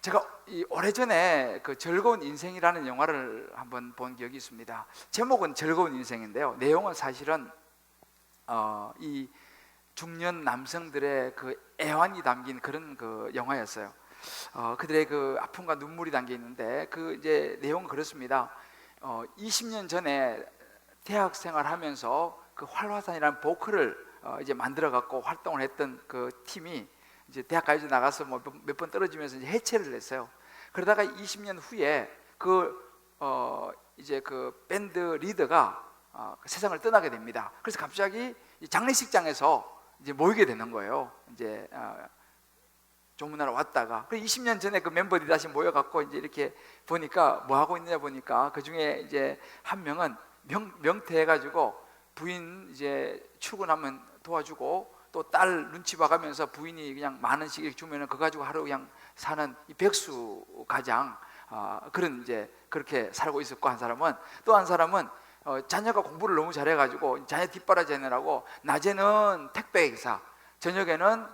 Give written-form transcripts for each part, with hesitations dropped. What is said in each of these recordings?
제가 오래전에 그 즐거운 인생이라는 영화를 한번 본 기억이 있습니다. 제목은 즐거운 인생인데요. 내용은 사실은 이 중년 남성들의 그 애환이 담긴 그런 그 영화였어요. 그들의 그 아픔과 눈물이 담겨 있는데 그 이제 내용은 그렇습니다. 20년 전에 대학 생활하면서 그 활화산이라는 보컬을 이제 만들어 갖고 활동을 했던 그 팀이 이제 대학 가서 나가서 뭐 몇 번 떨어지면서 이제 해체를 했어요. 그러다가 20년 후에 이제 그 밴드 리더가 세상을 떠나게 됩니다. 그래서 갑자기 장례식장에서 이제 모이게 되는 거예요. 이제 조문하러 왔다가 그 20년 전에 그 멤버들이 다시 모여갖고 이제 이렇게 보니까 뭐 하고 있느냐 보니까 그 중에 이제 한 명은 명퇴해가지고 부인 이제 출근하면 도와주고 또 딸 눈치 봐가면서 부인이 그냥 만 원씩 이렇게 주면은 그거 가지고 하루 그냥 사는 이 백수 가장 그런 이제 그렇게 살고 있었고, 한 사람은 또 한 사람은 자녀가 공부를 너무 잘해가지고 자녀 뒷바라지느라고 낮에는 택배 기사, 저녁에는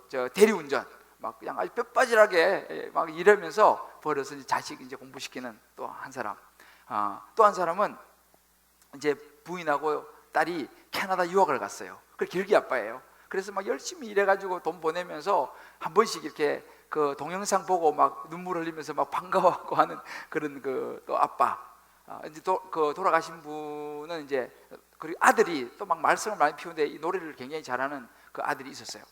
저 대리운전 막 그냥 아주 뼈빠질하게 막 일하면서 벌어서 이제 자식 이제 공부시키는 또 한 사람, 또 한 사람은 이제 부인하고 딸이 캐나다 유학을 갔어요. 그 길기 아빠예요. 그래서 막 열심히 일해가지고 돈 보내면서 한 번씩 이렇게 그 동영상 보고 막 눈물 흘리면서 막 반가워하고 하는 그런 그 또 아빠. 이제 그 돌아가신 분은 이제 그리고 아들이 또 막 말썽을 많이 피우는데 이 노래를 굉장히 잘하는 그 아들이 있었어요.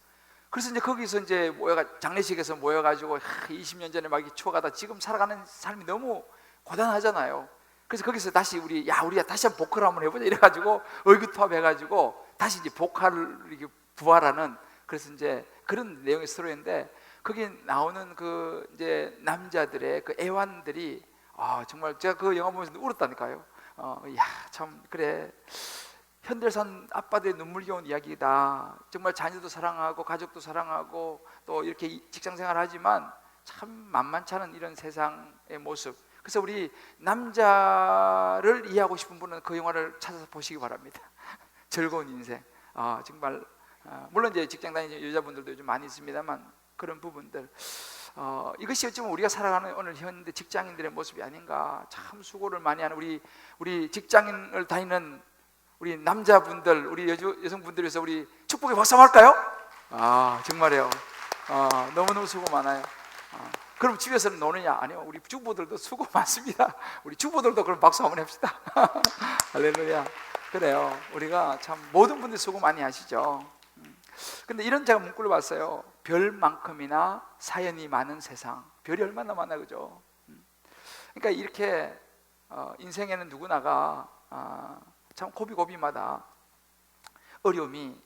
그래서 이제 거기서 이제 장례식에서 모여가지고 20년 전에 막 추억하다 지금 살아가는 삶이 너무 고단하잖아요. 그래서 거기서 다시 우리가 다시 한번 보컬 한번 해보자 이래가지고 의기투합해가지고 다시 이제 보컬을 이렇게 부활하는, 그래서 이제 그런 내용의 스토리인데 거기 나오는 그 이제 남자들의 그 애환들이 정말 제가 그 영화 보면서 울었다니까요. 참 그래, 현대산 아빠들의 눈물겨운 이야기다. 정말 자녀도 사랑하고 가족도 사랑하고 또 이렇게 직장생활 하지만 참 만만치 않은 이런 세상의 모습. 그래서 우리 남자를 이해하고 싶은 분은 그 영화를 찾아서 보시기 바랍니다. 즐거운 인생. 정말 물론 이제 직장 다니는 여자분들도 요즘 많이 있습니다만 그런 부분들, 이것이 어쩌면 우리가 살아가는 오늘 현대 직장인들의 모습이 아닌가. 참 수고를 많이 하는 우리 직장인을 다니는 우리 남자분들, 우리 여성분들 위해서 우리 축복의 박수 한번 할까요? 정말요. 너무너무 수고 많아요. 그럼 집에서는 노느냐? 아니요, 우리 주부들도 수고 많습니다. 우리 주부들도 그럼 박수 한번 합시다. 할렐루야. 그래요. 우리가 참 모든 분들 수고 많이 하시죠. 근데 이런 제가 문구를 봤어요. 별만큼이나 사연이 많은 세상. 별이 얼마나 많아, 그죠? 그러니까 이렇게 인생에는 누구나가 참 고비고비마다 어려움이,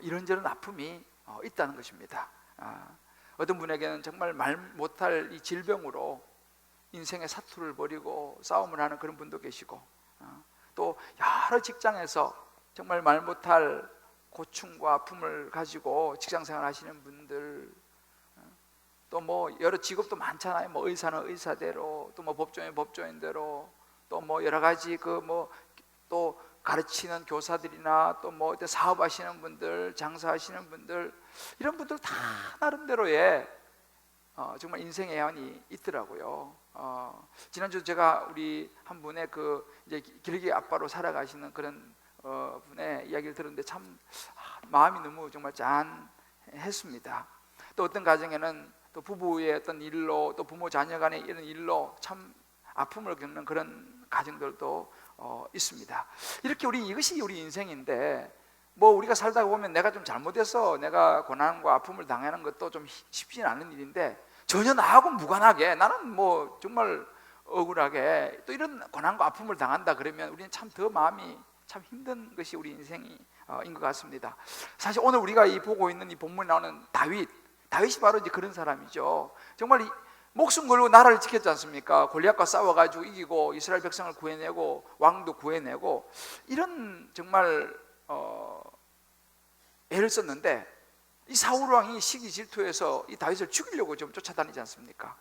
이런저런 아픔이 있다는 것입니다. 어떤 분에게는 정말 말 못할 이 질병으로 인생의 사투를 벌이고 싸움을 하는 그런 분도 계시고, 또 여러 직장에서 정말 말 못할 고충과 아픔을 가지고 직장생활 하시는 분들, 또 뭐 여러 직업도 많잖아요. 뭐 의사는 의사대로, 또 뭐 법조인 법조인대로, 또 뭐 여러 가지 또 가르치는 교사들이나 또 뭐 사업하시는 분들, 장사하시는 분들, 이런 분들 다 나름대로의 정말 인생의 애환이 있더라고요. 지난주 제가 우리 한 분의 이제 길게 아빠로 살아가시는 그런 분의 이야기를 들었는데 참 마음이 너무 정말 짠했습니다. 또 어떤 가정에는 또 부부의 어떤 일로, 또 부모 자녀 간의 이런 일로 참 아픔을 겪는 그런 가정들도 있습니다. 이렇게 이것이 우리 인생인데, 뭐 우리가 살다 보면 내가 좀 잘못해서 내가 고난과 아픔을 당하는 것도 좀 쉽지는 않은 일인데, 전혀 나하고 무관하게 나는 뭐 정말 억울하게 또 이런 고난과 아픔을 당한다 그러면 우리는 참 더 마음이 참 힘든 것이 우리 인생인 것 같습니다. 사실 오늘 우리가 보고 있는 이 본문에 나오는 다윗이 바로 이제 그런 사람이죠. 정말 목숨 걸고 나라를 지켰지 않습니까? 골리앗과 싸워가지고 이기고 이스라엘 백성을 구해내고 왕도 구해내고 이런 정말 애를 썼는데, 이 사울 왕이 시기 질투해서 이 다윗을 죽이려고 좀 쫓아다니지 않습니까?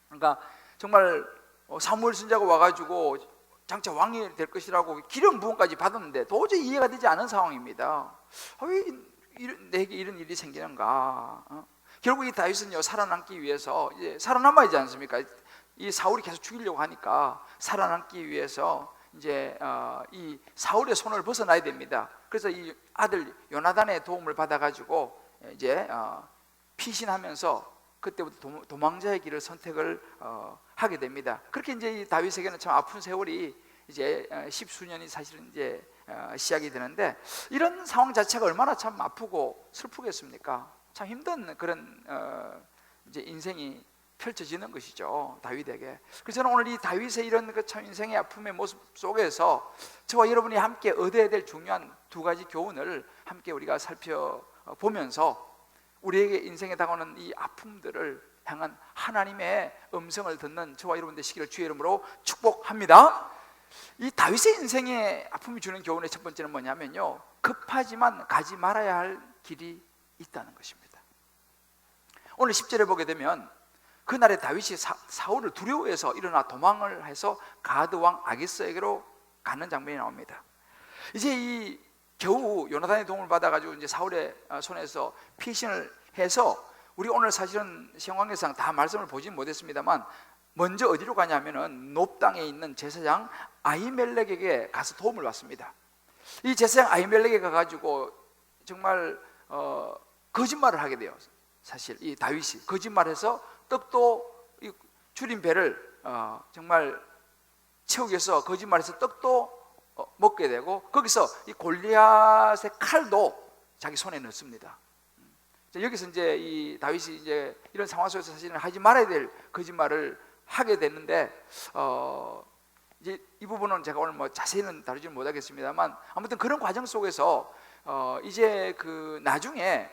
그러니까 정말 사무엘 선지자가 와가지고 장차 왕이 될 것이라고 기름 부음까지 받았는데 도저히 이해가 되지 않은 상황입니다. 왜 내게 이런 일이 생기는가? 결국 이 다윗은요 살아남기 위해서 이제 살아남아야지 않습니까? 이 사울이 계속 죽이려고 하니까 살아남기 위해서 이제 이 사울의 손을 벗어나야 됩니다. 그래서 이 아들 요나단의 도움을 받아가지고 이제 피신하면서 그때부터 도망자의 길을 선택을 하게 됩니다. 그렇게 이제 이 다윗에게는 참 아픈 세월이 이제 십수년이 사실은 이제 시작이 되는데, 이런 상황 자체가 얼마나 참 아프고 슬프겠습니까? 참 힘든 그런 이제 인생이 펼쳐지는 것이죠, 다윗에게. 그래서 저는 오늘 이 다윗의 이런 그 참 인생의 아픔의 모습 속에서 저와 여러분이 함께 얻어야 될 중요한 두 가지 교훈을 함께 우리가 살펴보면서 우리에게 인생에 다가오는 이 아픔들을 향한 하나님의 음성을 듣는 저와 여러분 되시기를 주의 이름으로 축복합니다. 이 다윗의 인생에 아픔이 주는 교훈의 첫 번째는 뭐냐면요, 급하지만 가지 말아야 할 길이 있다는 것입니다. 오늘 10절에 보게 되면 그날에 다윗이 사울을 두려워해서 일어나 도망을 해서 가드왕 아기스에게로 가는 장면이 나옵니다. 이제 이 겨우 요나단의 도움을 받아가지고 이제 사울의 손에서 피신을 해서, 우리 오늘 사실은 신약성경 다 말씀을 보진 못했습니다만 먼저 어디로 가냐면은 놉 땅에 있는 제사장 아히멜렉에게 가서 도움을 받습니다. 이 제사장 아히멜렉에 가가지고 정말 거짓말을 하게 돼요. 사실 이 다윗이 거짓말해서 떡도 줄인 배를 정말 채우기 위해서 거짓말해서 떡도 먹게 되고, 거기서 이 골리앗의 칼도 자기 손에 넣습니다. 여기서 이제 이 다윗이 이제 이런 상황 속에서 사실은 하지 말아야 될 거짓말을 하게 됐는데, 이제 이 부분은 제가 오늘 뭐 자세히는 다루지는 못하겠습니다만, 아무튼 그런 과정 속에서 이제 그 나중에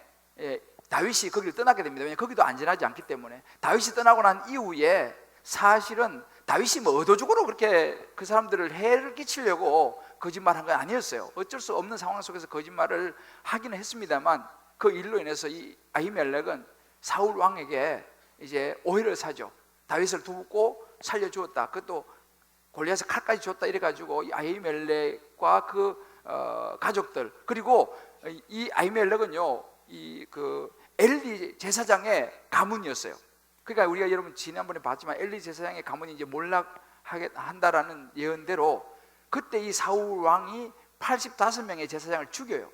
다윗이 거기를 떠나게 됩니다. 왜냐하면 거기도 안전하지 않기 때문에. 다윗이 떠나고 난 이후에 사실은 다윗이 뭐 의도적으로 그렇게 그 사람들을 해를 끼치려고 거짓말한 건 아니었어요. 어쩔 수 없는 상황 속에서 거짓말을 하기는 했습니다만, 그 일로 인해서 이 아히멜렉은 사울 왕에게 이제 오해를 사죠. 다윗을 돕고 살려주었다, 그것도 골리앗의 칼까지 줬다, 이래가지고 이 아히멜렉과 그 가족들, 그리고 이 아히멜렉은요 이 그 엘리 제사장의 가문이었어요. 그러니까 우리가 여러분 지난번에 봤지만 엘리 제사장의 가문이 이제 몰락한다라는 예언대로 그때 이 사울 왕이 85명의 제사장을 죽여요.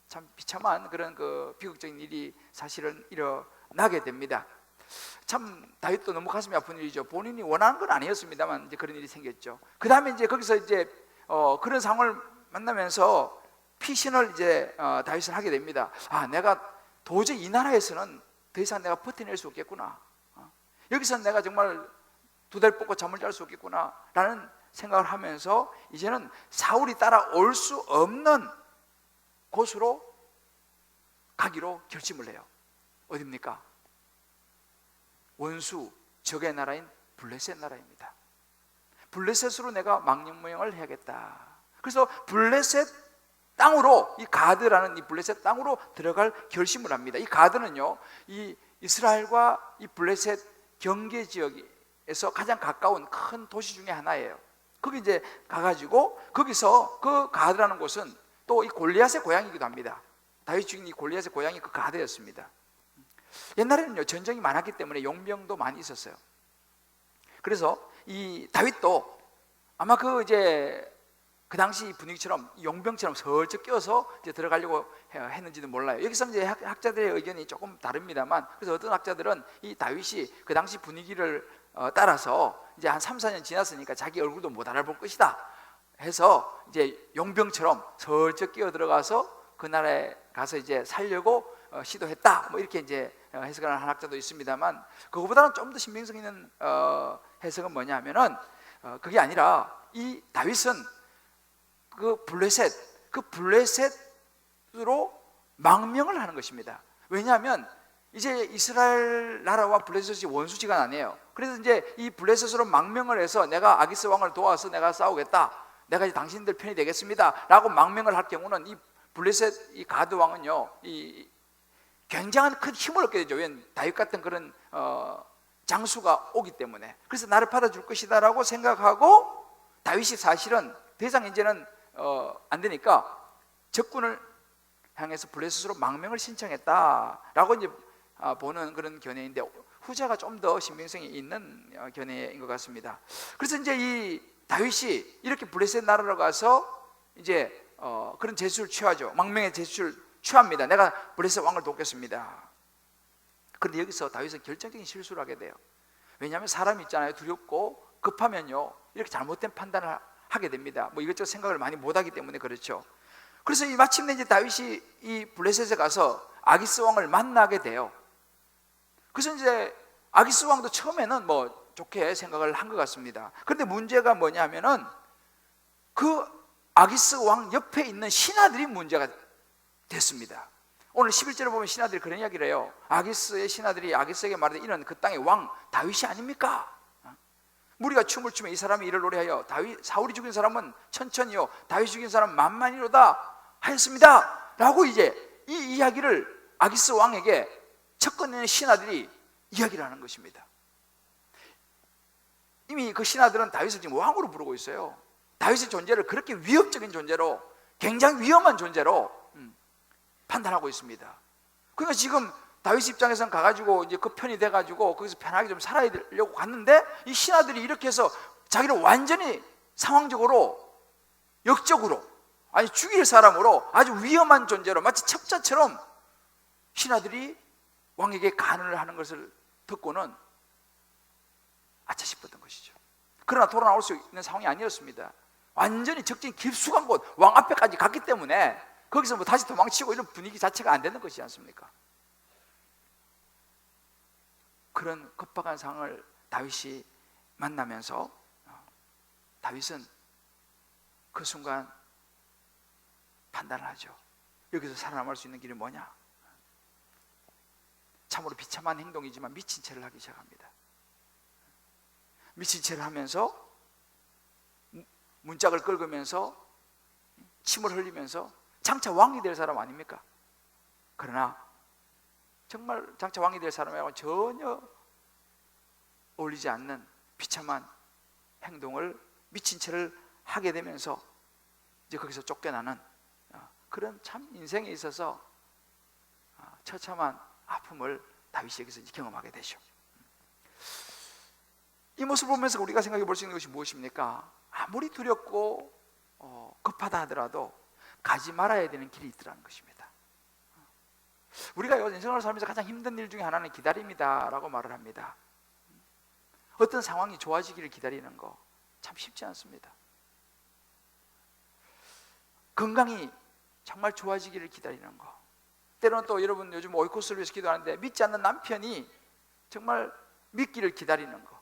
참 비참한 그런 그 비극적인 일이 사실은 일어나게 됩니다. 참 다윗도 너무 가슴이 아픈 일이죠. 본인이 원하는 건 아니었습니다만 이제 그런 일이 생겼죠. 그 다음에 이제 거기서 이제 그런 상황을 만나면서 피신을 이제 다윗은 하게 됩니다. 내가 도저히 이 나라에서는 더 이상 내가 버텨낼 수 없겠구나, 여기서 내가 정말 두 달 뽑고 잠을 잘 수 없겠구나 라는 생각을 하면서 이제는 사울이 따라올 수 없는 곳으로 가기로 결심을 해요. 어디입니까? 원수 적의 나라인 블레셋 나라입니다. 블레셋으로 내가 망령무형을 해야겠다. 그래서 블레셋 땅으로, 이 가드라는 이 블레셋 땅으로 들어갈 결심을 합니다. 이 가드는요 이 이스라엘과 이 블레셋 경계 지역에서 가장 가까운 큰 도시 중에 하나예요. 거기 이제 가가지고 거기서 그 가드라는 곳은 또 이 골리앗의 고향이기도 합니다. 다윗 죽인 이 골리앗의 고향이 그 가드였습니다. 옛날에는요 전쟁이 많았기 때문에 용병도 많이 있었어요. 그래서 이 다윗도 아마 그 이제 그 당시 분위기처럼 용병처럼 슬쩍 껴서 이제 들어가려고 했는지도 몰라요. 여기서 이제 학자들의 의견이 조금 다릅니다만, 그래서 어떤 학자들은 이 다윗이 그 당시 분위기를 따라서 이제 한 3, 4년 지났으니까 자기 얼굴도 못 알아볼 것이다 해서 이제 용병처럼 슬쩍 끼어 들어가서 그 나라에 가서 이제 살려고 시도했다, 뭐 이렇게 이제 해석하는 한 학자도 있습니다만, 그거보다는 좀 더 신빙성 있는 해석은 뭐냐면은 그게 아니라 이 다윗은 그 블레셋으로 망명을 하는 것입니다. 왜냐하면 이제 이스라엘 나라와 블레셋이 원수지간 아니에요. 그래서 이제 이 블레셋으로 망명을 해서 내가 아기스 왕을 도와서 내가 싸우겠다, 내가 이제 당신들 편이 되겠습니다 라고 망명을 할 경우는 이 블레셋 이 가드 왕은요 이 굉장한 큰 힘을 얻게 되죠. 왜냐하면 다윗 같은 그런 장수가 오기 때문에. 그래서 나를 받아줄 것이다 라고 생각하고, 다윗이 사실은 더 이상 이제는 안 되니까 적군을 향해서 블레셋으로 망명을 신청했다라고 이제 보는 그런 견해인데 후자가 좀 더 신빙성이 있는 견해인 것 같습니다. 그래서 이제 이 다윗이 이렇게 블레셋 나라로 가서 이제 그런 제수를 취하죠. 망명의 제수를 취합니다. 내가 블레셋 왕을 돕겠습니다. 그런데 여기서 다윗은 결정적인 실수를 하게 돼요. 왜냐하면 사람이 있잖아요. 두렵고 급하면요 이렇게 잘못된 판단을 하게 됩니다. 뭐 이것저것 생각을 많이 못하기 때문에 그렇죠. 그래서 마침내 이제 다윗이 이 블레셋에 가서 아기스 왕을 만나게 돼요. 그래서 이제 아기스 왕도 처음에는 뭐 좋게 생각을 한 것 같습니다. 그런데 문제가 뭐냐면은 그 아기스 왕 옆에 있는 신하들이 문제가 됐습니다. 오늘 11절에 보면 신하들이 그런 이야기를 해요. 아기스의 신하들이 아기스에게 말하되 이는 그 땅의 왕 다윗이 아닙니까? 무리가 춤을 추며 이 사람이 이를 노래하여 사울이 죽인 사람은 천천히요 다윗이 죽인 사람은 만만이로다 하였습니다 라고 이제 이 이야기를 아기스 왕에게 척거내는 신하들이 이야기를 하는 것입니다. 이미 그 신하들은 다윗을 지금 왕으로 부르고 있어요. 다윗의 존재를 그렇게 위협적인 존재로, 굉장히 위험한 존재로 판단하고 있습니다. 그러니까 지금 다윗 입장에서는 가가지고 이제 그 편이 돼가지고 거기서 편하게 좀 살아야려고 갔는데 이 신하들이 이렇게 해서 자기를 완전히 상황적으로, 역적으로, 아니 죽일 사람으로 아주 위험한 존재로 마치 첩자처럼 신하들이 왕에게 간언을 하는 것을 듣고는 아차 싶었던 것이죠. 그러나 돌아 나올 수 있는 상황이 아니었습니다. 완전히 적진 깊숙한 곳 왕 앞에까지 갔기 때문에 거기서 뭐 다시 도망치고 이런 분위기 자체가 안 되는 것이지 않습니까? 그런 급박한 상황을 다윗이 만나면서 다윗은 그 순간 판단을 하죠. 여기서 살아남을 수 있는 길이 뭐냐? 참으로 비참한 행동이지만 미친 채를 하기 시작합니다. 미친 채를 하면서 문짝을 긁으면서 침을 흘리면서 장차 왕이 될 사람 아닙니까? 그러나 정말 장차 왕이 될 사람하고 전혀 어울리지 않는 비참한 행동을 미친 채를 하게 되면서 이제 거기서 쫓겨나는 그런 참 인생에 있어서 처참한 아픔을 다윗이 여기서 경험하게 되죠. 이 모습을 보면서 우리가 생각해 볼 수 있는 것이 무엇입니까? 아무리 두렵고 급하다 하더라도 가지 말아야 되는 길이 있더라는 것입니다. 우리가 인생을 살면서 가장 힘든 일 중에 하나는 기다림이다 라고 말을 합니다. 어떤 상황이 좋아지기를 기다리는 거 참 쉽지 않습니다. 건강이 정말 좋아지기를 기다리는 거, 때로는 또 여러분 요즘 오이코스를 위해서 기도하는데 믿지 않는 남편이 정말 믿기를 기다리는 거,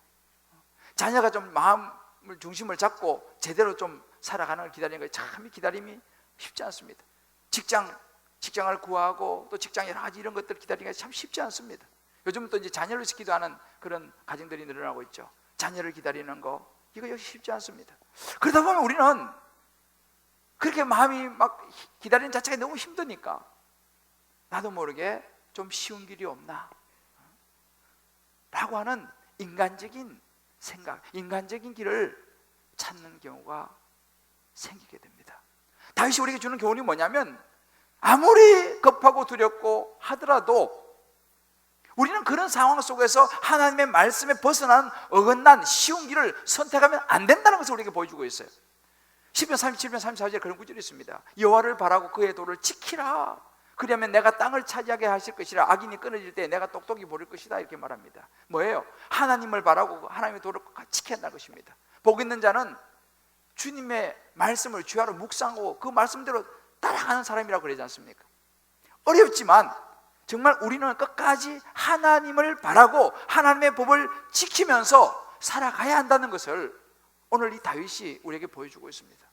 자녀가 좀 마음을 중심을 잡고 제대로 좀 살아가는 걸 기다리는 거, 참 이 기다림이 쉽지 않습니다. 직장을 구하고 또 직장 여러 가지 이런 것들 기다리기가 참 쉽지 않습니다. 요즘은 또 이제 자녀를 위해서 기도하는 그런 가정들이 늘어나고 있죠. 자녀를 기다리는 거, 이거 역시 쉽지 않습니다. 그러다 보면 우리는 그렇게 마음이 막 기다리는 자체가 너무 힘드니까 나도 모르게 좀 쉬운 길이 없나 라고 하는 인간적인 생각, 인간적인 길을 찾는 경우가 생기게 됩니다. 다윗이 우리에게 주는 교훈이 뭐냐면 아무리 급하고 두렵고 하더라도 우리는 그런 상황 속에서 하나님의 말씀에 벗어난 어긋난 쉬운 길을 선택하면 안 된다는 것을 우리에게 보여주고 있어요. 시편 37편 34절에 그런 구절이 있습니다. 여호와를 바라고 그의 도를 지키라. 그러면 내가 땅을 차지하게 하실 것이라. 악인이 끊어질 때 내가 똑똑히 보릴 것이다. 이렇게 말합니다. 뭐예요? 하나님을 바라고 하나님의 도를 지켜야 한다는 것입니다. 복 있는 자는 주님의 말씀을 주야로 묵상하고 그 말씀대로 따라가는 사람이라고 그러지 않습니까? 어렵지만 정말 우리는 끝까지 하나님을 바라고 하나님의 법을 지키면서 살아가야 한다는 것을 오늘 이 다윗이 우리에게 보여주고 있습니다.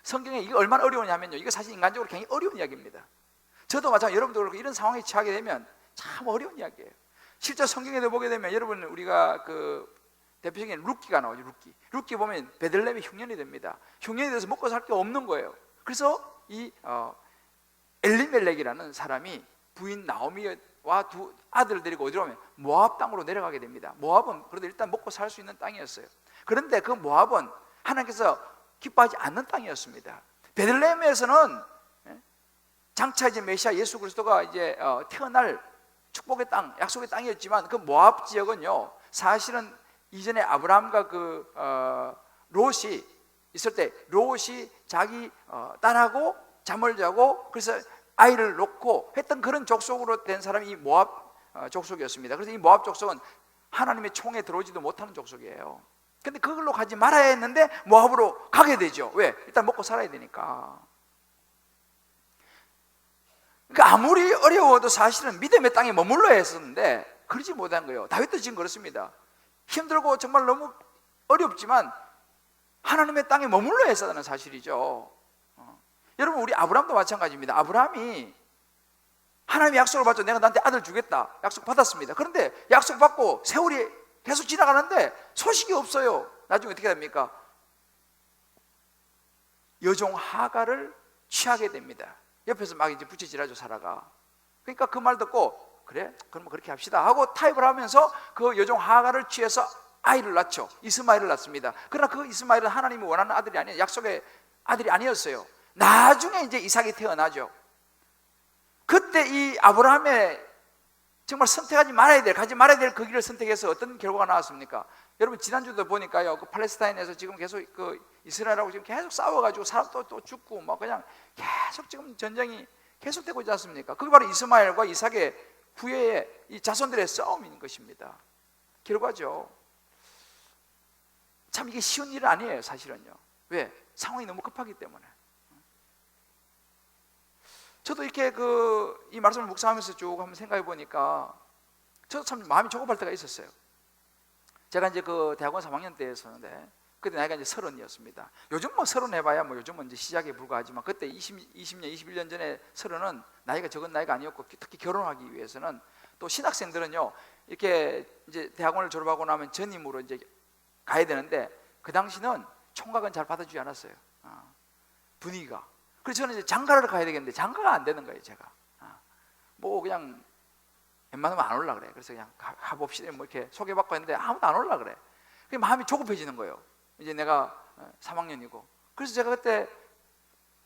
성경에 이게 얼마나 어려우냐면요, 이거 사실 인간적으로 굉장히 어려운 이야기입니다. 저도 마찬가지로 여러분도 그렇고 이런 상황에 처하게 되면 참 어려운 이야기예요. 실제 성경에도 보게 되면 여러분 우리가 그 대표적인 룻기가 나오죠. 룻기 보면 베들레헴이 흉년이 됩니다. 흉년이 돼서 먹고 살 게 없는 거예요. 그래서 이 엘리멜렉이라는 사람이 부인 나오미와 두 아들을 데리고 어디로 오면 모압 땅으로 내려가게 됩니다. 모압은 그래도 일단 먹고 살 수 있는 땅이었어요. 그런데 그 모압은 하나님께서 기뻐하지 않는 땅이었습니다. 베들레헴에서는 장차 이제 메시아 예수 그리스도가 이제 태어날 축복의 땅, 약속의 땅이었지만 그 모압 지역은요 사실은 이전에 아브라함과 롯이 있을 때 롯이 자기 딸하고 잠을 자고 그래서 아이를 놓고 했던 그런 족속으로 된 사람이 이 모압 족속이었습니다. 그래서 이 모압 족속은 하나님의 총에 들어오지도 못하는 족속이에요. 근데 그걸로 가지 말아야 했는데 모압으로 가게 되죠. 왜? 일단 먹고 살아야 되니까. 그러니까 아무리 어려워도 사실은 믿음의 땅에 머물러야 했었는데 그러지 못한 거예요. 다윗도 지금 그렇습니다. 힘들고 정말 너무 어렵지만 하나님의 땅에 머물러야 했었다는 사실이죠. 여러분 우리 아브라함도 마찬가지입니다. 아브라함이 하나님의 약속을 받죠. 내가 너한테 아들 주겠다 약속 받았습니다. 그런데 약속 받고 세월이 계속 지나가는데 소식이 없어요. 나중에 어떻게 됩니까? 여종 하가를 취하게 됩니다. 옆에서 막 이제 부채질하죠 사라가. 그러니까 그 말 듣고 그래? 그럼 그렇게 합시다 하고 타협을 하면서 그 여종 하가를 취해서 아이를 낳죠. 이스마엘을 낳습니다. 그러나 그 이스마엘은 하나님이 원하는 아들이 아니에요. 약속의 아들이 아니었어요. 나중에 이제 이삭이 태어나죠. 그때 이 아브라함의 정말 선택하지 말아야 될, 가지 말아야 될 그 길을 선택해서 어떤 결과가 나왔습니까? 여러분 지난주도 보니까요, 그 팔레스타인에서 지금 계속 그 이스라엘하고 지금 계속 싸워가지고 사람도 또 죽고 막 그냥 계속 지금 전쟁이 계속되고 있지 않습니까? 그게 바로 이스마엘과 이삭의 후예의 이 자손들의 싸움인 것입니다. 결과죠. 참 이게 쉬운 일은 아니에요, 사실은요. 왜? 상황이 너무 급하기 때문에. 저도 이렇게 이 말씀을 묵상하면서 쭉 한번 생각해 보니까 저도 참 마음이 조급할 때가 있었어요. 제가 이제 그 대학원 3학년 때였었는데 그때 나이가 이제 30이었습니다. 요즘 뭐 30 해봐야 뭐 요즘은 이제 시작에 불과하지만 그때 20년, 21년 전에 30은 나이가 적은 나이가 아니었고 특히 결혼하기 위해서는 또 신학생들은요 이렇게 이제 대학원을 졸업하고 나면 전임으로 이제 가야 되는데 그 당시는 총각은 잘 받아주지 않았어요. 분위기가. 그래서 저는 이제 장가를 가야 되겠는데 장가가 안 되는 거예요, 제가. 뭐 그냥 웬만하면 안 올라 그래. 그래서 그냥 가봅시다. 뭐 이렇게 소개받고 했는데 아무도 안 올라 그래. 그 마음이 조급해지는 거예요. 이제 내가 3학년이고. 그래서 제가 그때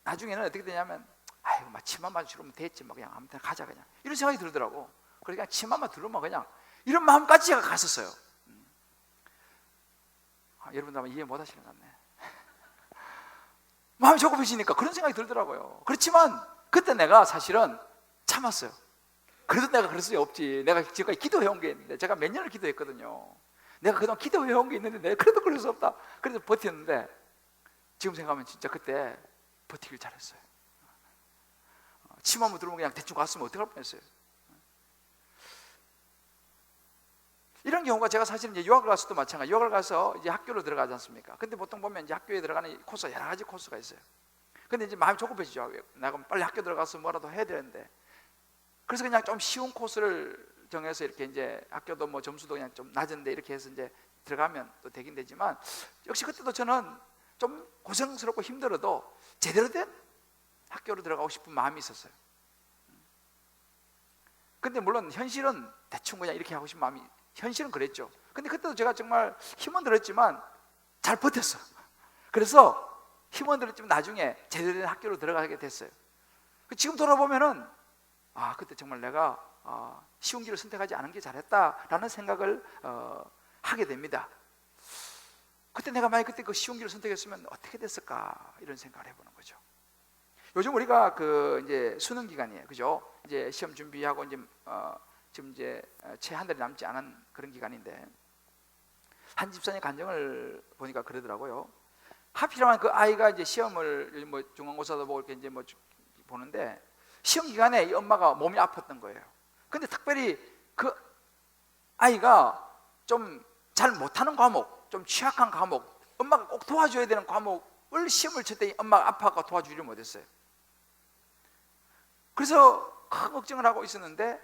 나중에는 어떻게 되냐면, 아이고, 막 치마만 주르면 됐지, 뭐 그냥 아무튼 가자 그냥 이런 생각이 들더라고. 그래서 그냥 치마만 두르면 그냥 이런 마음까지 제가 갔었어요. 여러분들 아마 이해 못 하시는 것 같네. 마음이 조급해지니까 그런 생각이 들더라고요. 그렇지만 그때 내가 사실은 참았어요. 그래도 내가 그럴 수 없지. 내가 지금까지 기도해온 게 있는데 제가 몇 년을 기도했거든요. 내가 그동안 기도해온 게 있는데 내가 그래도 그럴 수 없다. 그래서 버텼는데 지금 생각하면 진짜 그때 버티길 잘했어요. 치마만 들어오면 그냥 대충 갔으면 어떡할 뻔했어요. 이런 경우가 제가 사실은 이제 유학을 가서도 마찬가지. 유학을 가서 이제 학교로 들어가지 않습니까? 근데 보통 보면 이제 학교에 들어가는 코스가 여러 가지 코스가 있어요. 근데 이제 마음이 조급해지죠. 내가 빨리 학교 들어가서 뭐라도 해야 되는데. 그래서 그냥 좀 쉬운 코스를 정해서 이렇게 이제 학교도 뭐 점수도 그냥 좀 낮은데 이렇게 해서 이제 들어가면 또 되긴 되지만 역시 그때도 저는 좀 고생스럽고 힘들어도 제대로 된 학교로 들어가고 싶은 마음이 있었어요. 근데 물론 현실은 대충 그냥 이렇게 하고 싶은 마음이 현실은 그랬죠. 근데 그때도 제가 정말 힘은 들었지만 잘 버텼어. 그래서 힘은 들었지만 나중에 제대로 된 학교로 들어가게 됐어요. 지금 돌아보면은 그때 정말 내가 쉬운 길을 선택하지 않은 게 잘했다라는 생각을 하게 됩니다. 그때 내가 만약 그때 그 쉬운 길을 선택했으면 어떻게 됐을까 이런 생각을 해보는 거죠. 요즘 우리가 이제 수능 기간이에요, 그죠? 이제 시험 준비하고 이제 지금 이제 채 한 달이 남지 않은 그런 기간인데 한 집사님 간증을 보니까 그러더라고요. 하필이면 그 아이가 이제 시험을 뭐 중간고사도 보고 이렇게 이제 뭐 보는데 시험 기간에 이 엄마가 몸이 아팠던 거예요. 근데 특별히 그 아이가 좀 잘 못하는 과목, 좀 취약한 과목, 엄마가 꼭 도와줘야 되는 과목을 시험을 칠 때 엄마가 아파서 도와주지 못했어요. 그래서 큰 걱정을 하고 있었는데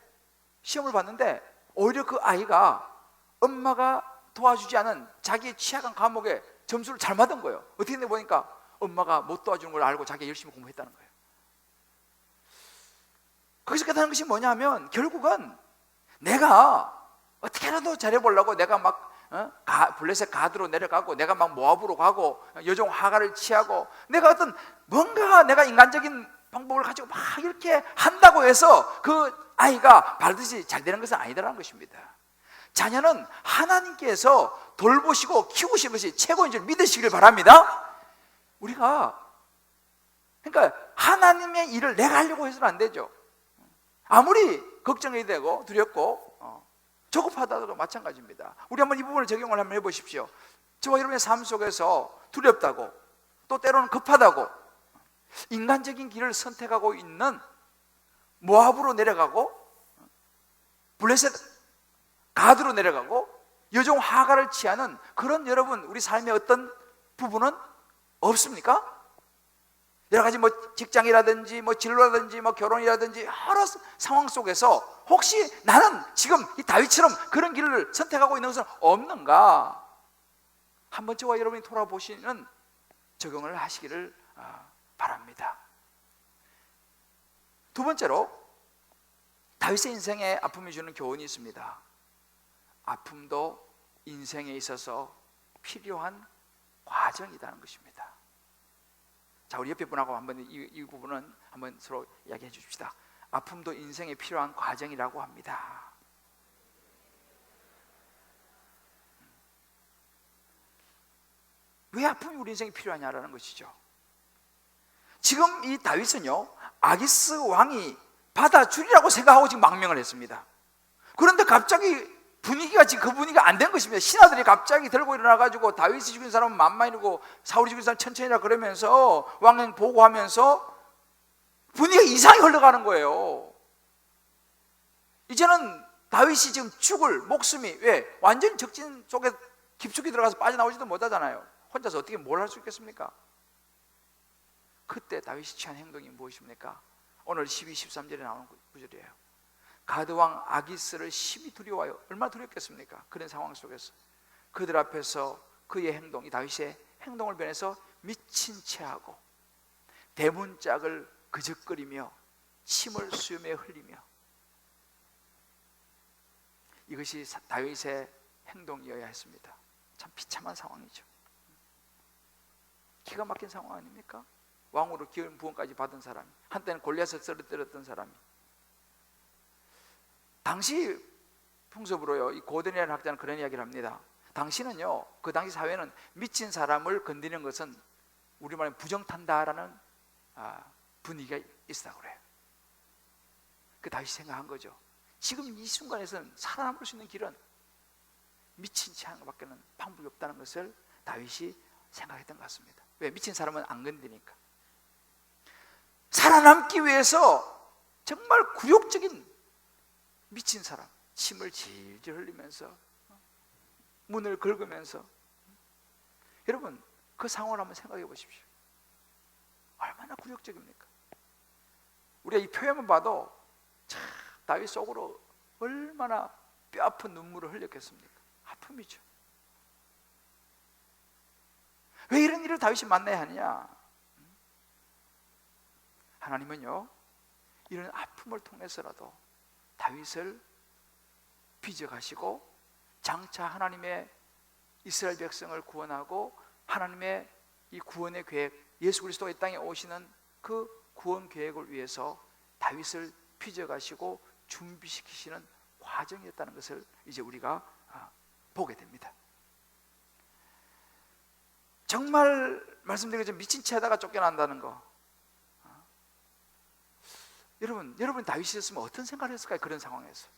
시험을 봤는데 오히려 그 아이가 엄마가 도와주지 않은 자기의 취약한 과목에 점수를 잘 받은 거예요. 어떻게 돼 보니까 엄마가 못 도와주는 걸 알고 자기가 열심히 공부했다는 거예요. 거기서 깨달은 것이 뭐냐면 결국은 내가 어떻게라도 잘해보려고 내가 막 블레셋 가드로 내려가고 내가 막 모압으로 가고 여종 하가를 취하고 내가 어떤 뭔가 내가 인간적인 방법을 가지고 막 이렇게 한다고 해서 그 아이가 반드시 잘 되는 것은 아니다라는 것입니다. 자녀는 하나님께서 돌보시고 키우시는 것이 최고인 줄 믿으시길 바랍니다. 우리가 그러니까 하나님의 일을 내가 하려고 해서는 안 되죠. 아무리 걱정이 되고 두렵고 조급하다도 마찬가지입니다. 우리 한번 이 부분을 적용을 한번 해보십시오. 저와 여러분의 삶 속에서 두렵다고 또 때로는 급하다고 인간적인 길을 선택하고 있는, 모압으로 내려가고 블레셋 가드로 내려가고 여종 하가를 취하는 그런 여러분 우리 삶의 어떤 부분은 없습니까? 여러 가지 뭐 직장이라든지 뭐 진로라든지 뭐 결혼이라든지 여러 상황 속에서 혹시 나는 지금 이 다윗처럼 그런 길을 선택하고 있는 것은 없는가? 한번 저와 여러분이 돌아보시는 적용을 하시기를 바랍니다. 두 번째로 다윗의 인생에 아픔이 주는 교훈이 있습니다. 아픔도 인생에 있어서 필요한 과정이라는 것입니다. 자, 우리 옆에 분하고 한번 이 부분은 한번 서로 이야기해 주십시다. 아픔도 인생에 필요한 과정이라고 합니다. 왜 아픔이 우리 인생에 필요하냐라는 것이죠. 지금 이 다윗은요, 아기스 왕이 받아주리라고 생각하고 지금 망명을 했습니다. 그런데 갑자기 분위기가 지금 그 분위기가 안 된 것입니다. 신하들이 갑자기 들고 일어나가지고 다윗이 죽인 사람은 만만이고 사울이 죽인 사람은 천천히라 그러면서 왕행 보고하면서 분위기가 이상히 흘러가는 거예요. 이제는 다윗이 지금 죽을 목숨이, 왜? 완전히 적진 속에 깊숙이 들어가서 빠져나오지도 못하잖아요. 혼자서 어떻게 뭘 할 수 있겠습니까? 그때 다윗이 취한 행동이 무엇입니까? 오늘 12, 13절에 나오는 구절이에요. 가드왕 아기스를 심히 두려워하여, 얼마나 두렵겠습니까? 그런 상황 속에서 그들 앞에서 그의 행동, 이 다윗의 행동을 변해서 미친 체하고 대문짝을 그적거리며 침을 수염에 흘리며, 이것이 다윗의 행동이어야 했습니다. 참 비참한 상황이죠. 기가 막힌 상황 아닙니까? 왕으로 기름 부음까지 받은 사람이, 한때는 골리앗을 쓰러뜨렸던 사람이, 당시 풍습으로요, 이 고든이라는 학자는 그런 이야기를 합니다. 당시는요, 그 당시 사회는 미친 사람을 건드리는 것은 우리말에 부정탄다라는 분위기가 있었다고 그래요. 그 다윗이 생각한 거죠. 지금 이 순간에서는 살아남을 수 있는 길은 미친 채 하는 것밖에는 방법이 없다는 것을 다윗이 생각했던 것 같습니다. 왜? 미친 사람은 안 건드니까. 살아남기 위해서 정말 굴욕적인 미친 사람, 침을 질질 흘리면서 문을 긁으면서, 여러분 그 상황을 한번 생각해 보십시오. 얼마나 굴욕적입니까? 우리가 이 표현만 봐도 참 다윗 속으로 얼마나 뼈아픈 눈물을 흘렸겠습니까? 아픔이죠. 왜 이런 일을 다윗이 만나야 하느냐? 하나님은요, 이런 아픔을 통해서라도 다윗을 빚어가시고 장차 하나님의 이스라엘 백성을 구원하고 하나님의 이 구원의 계획, 예수 그리스도가 이 땅에 오시는 그 구원 계획을 위해서 다윗을 빚어가시고 준비시키시는 과정이었다는 것을 이제 우리가 보게 됩니다. 정말 말씀드린 것처럼 미친 채 하다가 쫓겨난다는 거, 여러분 다윗이었으면 어떤 생각을 했을까요? 그런 상황에서.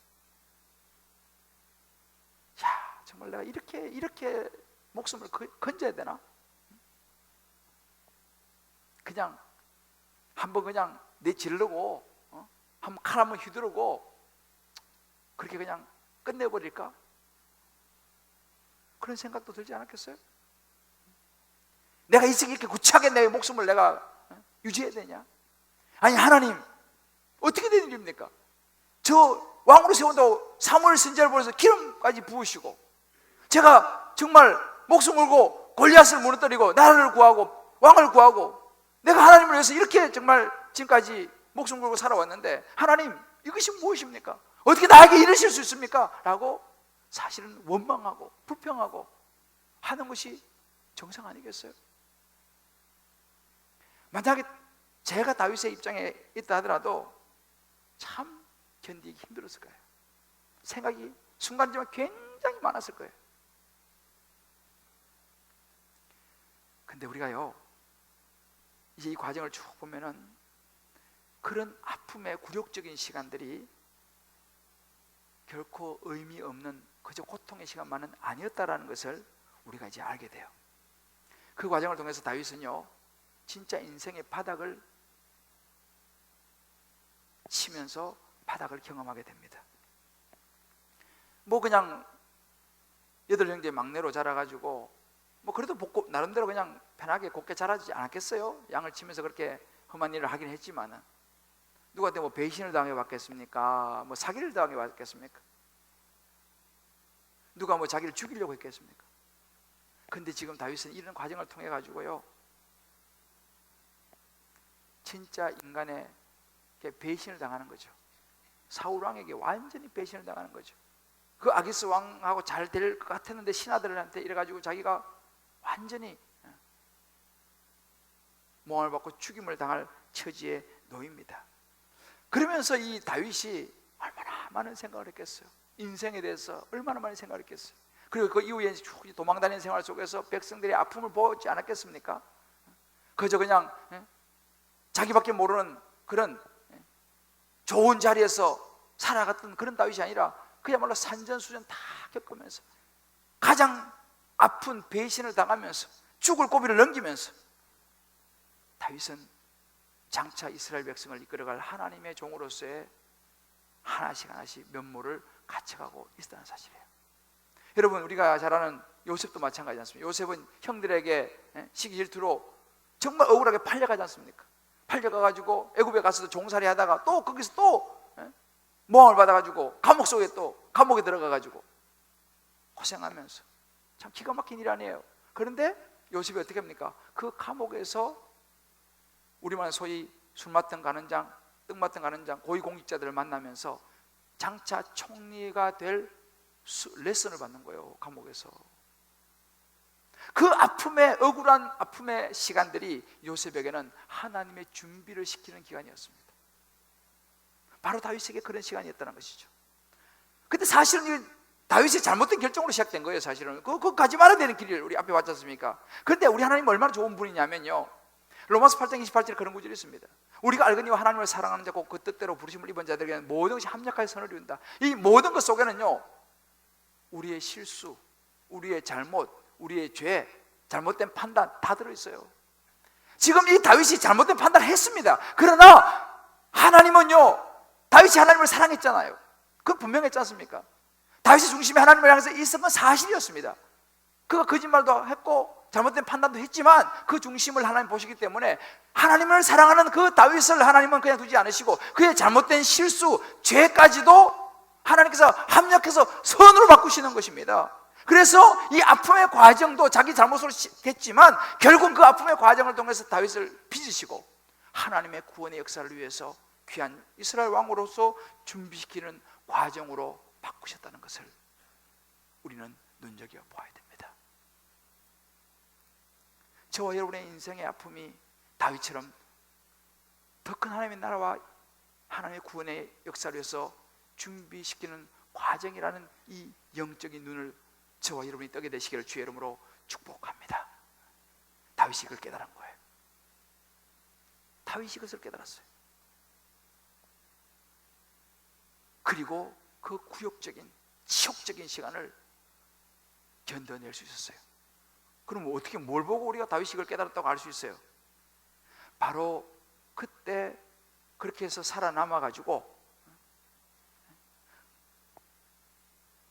야, 정말 내가 이렇게 목숨을 건져야 되나? 그냥 한번 그냥 내지르고 한번 칼 한번 휘두르고 그렇게 그냥 끝내버릴까? 그런 생각도 들지 않았겠어요? 내가 이렇게 구차하게 내 목숨을 내가 유지해야 되냐? 아니, 하나님 어떻게 된 일입니까? 저 왕으로 세운다고 사무엘 선지자를 보내서 기름까지 부으시고, 제가 정말 목숨 걸고 골리앗을 무너뜨리고 나라를 구하고 왕을 구하고 내가 하나님을 위해서 이렇게 정말 지금까지 목숨 걸고 살아왔는데, 하나님 이것이 무엇입니까? 어떻게 나에게 이러실 수 있습니까? 라고 사실은 원망하고 불평하고 하는 것이 정상 아니겠어요? 만약에 제가 다윗의 입장에 있다 하더라도 참 견디기 힘들었을 거예요. 생각이 순간적으로 굉장히 많았을 거예요. 근데 우리가요, 이제 이 과정을 쭉 보면은 그런 아픔의 굴욕적인 시간들이 결코 의미 없는 그저 고통의 시간만은 아니었다라는 것을 우리가 이제 알게 돼요. 그 과정을 통해서 다윗은요, 진짜 인생의 바닥을 치면서 바닥을 경험하게 됩니다. 뭐 그냥 8형제 막내로 자라가지고 뭐 그래도 나름대로 그냥 편하게 곱게 자라지 않았겠어요? 양을 치면서 그렇게 험한 일을 하긴 했지만은 누구한테 뭐 배신을 당해봤겠습니까? 뭐 사기를 당해봤겠습니까? 누가 뭐 자기를 죽이려고 했겠습니까? 근데 지금 다윗은 이런 과정을 통해 가지고요, 진짜 인간의 배신을 당하는 거죠. 사울 왕에게 완전히 배신을 당하는 거죠. 그 아기스 왕하고 잘 될 것 같았는데 신하들한테 이래가지고 자기가 완전히 모함을 받고 죽임을 당할 처지에 놓입니다. 그러면서 이 다윗이 얼마나 많은 생각을 했겠어요. 인생에 대해서 얼마나 많이 생각을 했겠어요. 그리고 그 이후에 도망다니는 생활 속에서 백성들의 아픔을 보지 않았겠습니까? 그저 그냥 자기밖에 모르는 그런 좋은 자리에서 살아갔던 그런 다윗이 아니라 그야말로 산전수전 다 겪으면서 가장 아픈 배신을 당하면서 죽을 고비를 넘기면서 다윗은 장차 이스라엘 백성을 이끌어갈 하나님의 종으로서의 하나씩 하나씩 면모를 갖춰가고 있다는 사실이에요. 여러분, 우리가 잘 아는 요셉도 마찬가지지 않습니까? 요셉은 형들에게 시기 질투로 정말 억울하게 팔려가지 않습니까? 팔려가가지고 애굽에 가서도 종살이 하다가 또 거기서 또 모함을 받아가지고 감옥 속에 또 감옥에 들어가가지고 고생하면서 참 기가 막힌 일 아니에요. 그런데 요셉이 어떻게 합니까? 그 감옥에서 우리만 소위 술 맡던 가는 장, 떡 맡던 가는 장, 고위공직자들을 만나면서 장차 총리가 될 레슨을 받는 거예요. 감옥에서. 그 아픔의 억울한 아픔의 시간들이 요셉에게는 하나님의 준비를 시키는 기간이었습니다. 바로 다윗에게 그런 시간이었다는 것이죠. 근데 사실은 다윗이 잘못된 결정으로 시작된 거예요. 사실은 그거 가지 말아야 되는 길을 우리 앞에 왔지 않습니까? 그런데 우리 하나님 얼마나 좋은 분이냐면요, 로마서 8장 28절에 그런 구절이 있습니다. 우리가 알거니와 하나님을 사랑하는 자고 그 뜻대로 부르심을 입은 자들에게는 모든 것이 합력하여 선을 이룬다. 이 모든 것 속에는요, 우리의 실수, 우리의 잘못, 우리의 죄, 잘못된 판단 다 들어있어요. 지금 이 다윗이 잘못된 판단을 했습니다. 그러나 하나님은요, 다윗이 하나님을 사랑했잖아요. 그건 분명했지 않습니까? 다윗의 중심에 하나님을 향해서 있었던 건 사실이었습니다. 그가 거짓말도 했고 잘못된 판단도 했지만 그 중심을 하나님 보시기 때문에 하나님을 사랑하는 그 다윗을 하나님은 그냥 두지 않으시고 그의 잘못된 실수, 죄까지도 하나님께서 합력해서 선으로 바꾸시는 것입니다. 그래서 이 아픔의 과정도 자기 잘못으로 했지만 결국 그 아픔의 과정을 통해서 다윗을 빚으시고 하나님의 구원의 역사를 위해서 귀한 이스라엘 왕으로서 준비시키는 과정으로 바꾸셨다는 것을 우리는 눈여겨보아야 됩니다. 저와 여러분의 인생의 아픔이 다윗처럼 더 큰 하나님의 나라와 하나님의 구원의 역사를 위해서 준비시키는 과정이라는 이 영적인 눈을 저와 여러분이 뜨게 되시기를 주의 이름으로 축복합니다. 다윗이 그걸 깨달은 거예요. 다윗이 그것을 깨달았어요. 그리고 그 굴욕적인 치욕적인 시간을 견뎌낼 수 있었어요. 그럼 어떻게 뭘 보고 우리가 다윗이 그걸 깨달았다고 알 수 있어요? 바로 그때 그렇게 해서 살아남아 가지고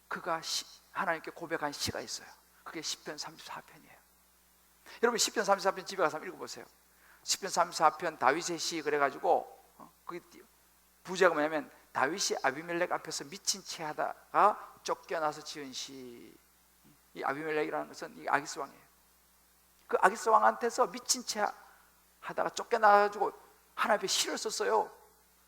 그가 하나님께 고백한 시가 있어요. 그게 시편 34편이에요. 여러분 시편 34편 집에 가서 한번 읽어보세요. 시편 34편 다윗의 시 그래가지고 그게 부제가 뭐냐면 다윗이 아비멜렉 앞에서 미친 채 하다가 쫓겨나서 지은 시. 이 아비멜렉이라는 것은 이 아기스 왕이에요. 그 아기스 왕한테서 미친 채 하다가 쫓겨나가지고 하나님 앞에 시를 썼어요.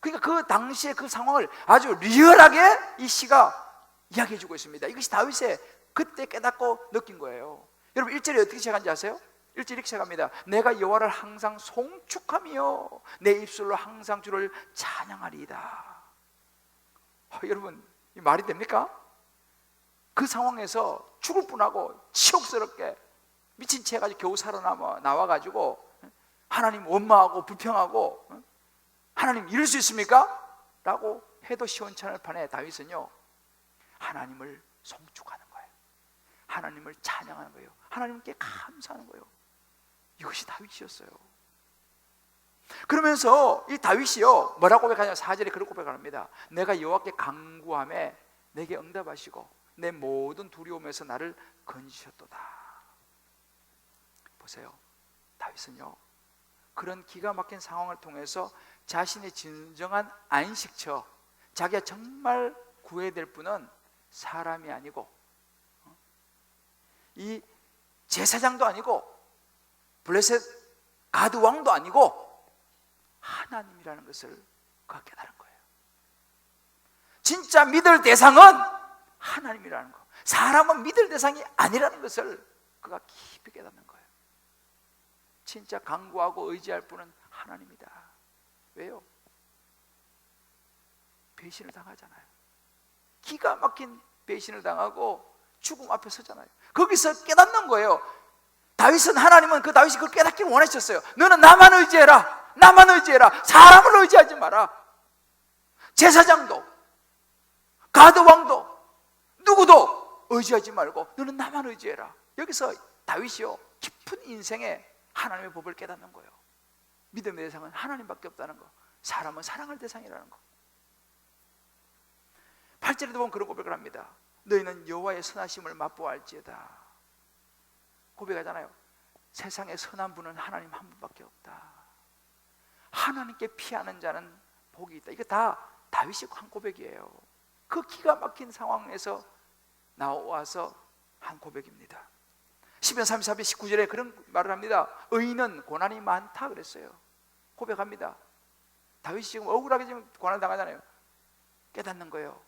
그러니까 그 당시의 그 상황을 아주 리얼하게 이 시가 이야기해주고 있습니다. 이것이 다윗의 그때 깨닫고 느낀 거예요. 여러분 1절이 어떻게 시작한지 아세요? 1절 이렇게 시작합니다. 내가 여호와를 항상 송축하며 내 입술로 항상 주를 찬양하리이다. 여러분, 이 말이 됩니까? 그 상황에서 죽을 뻔하고 치욕스럽게 미친 채 해가지고 겨우 나와가지고 하나님 원망하고 불평하고 하나님 이럴 수 있습니까? 라고 해도 시원찮을 판에 다윗은요, 하나님을 송축하는 거예요. 하나님을 찬양하는 거예요. 하나님께 감사하는 거예요. 이것이 다윗이었어요. 그러면서 이 다윗이요, 뭐라고 고백하냐? 4절에 그렇게 고백을 합니다. 내가 여호와께 간구하매 내게 응답하시고 내 모든 두려움에서 나를 건지셨도다. 보세요, 다윗은요, 그런 기가 막힌 상황을 통해서 자신의 진정한 안식처, 자기가 정말 구해야 될 분은 사람이 아니고 이 제사장도 아니고 블레셋 가드 왕도 아니고 하나님이라는 것을 그가 깨달은 거예요. 진짜 믿을 대상은 하나님이라는 거, 사람은 믿을 대상이 아니라는 것을 그가 깊이 깨닫는 거예요. 진짜 간구하고 의지할 분은 하나님이다. 왜요? 배신을 당하잖아요. 기가 막힌 배신을 당하고 죽음 앞에 서잖아요. 거기서 깨닫는 거예요. 다윗은, 하나님은 그 다윗이 그걸 깨닫기를 원하셨어요. 너는 나만 의지해라. 나만 의지해라. 사람을 의지하지 마라. 제사장도 가드 왕도 누구도 의지하지 말고 너는 나만 의지해라. 여기서 다윗이요, 깊은 인생에 하나님의 법을 깨닫는 거예요. 믿음의 대상은 하나님밖에 없다는 거, 사람은 사랑할 대상이라는 거. 8절에도 보면 그런 고백을 합니다. 너희는 여호와의 선하심을 맛보아할지어다. 고백하잖아요. 세상에 선한 분은 하나님 한 분밖에 없다. 하나님께 피하는 자는 복이 있다. 이거 다 다윗이 한 고백이에요. 그 기가 막힌 상황에서 나와서 한 고백입니다. 시편 34편 19절에 그런 말을 합니다. 의인은 고난이 많다 그랬어요. 고백합니다. 다윗이 지금 억울하게 지금 고난 당하잖아요. 깨닫는 거예요.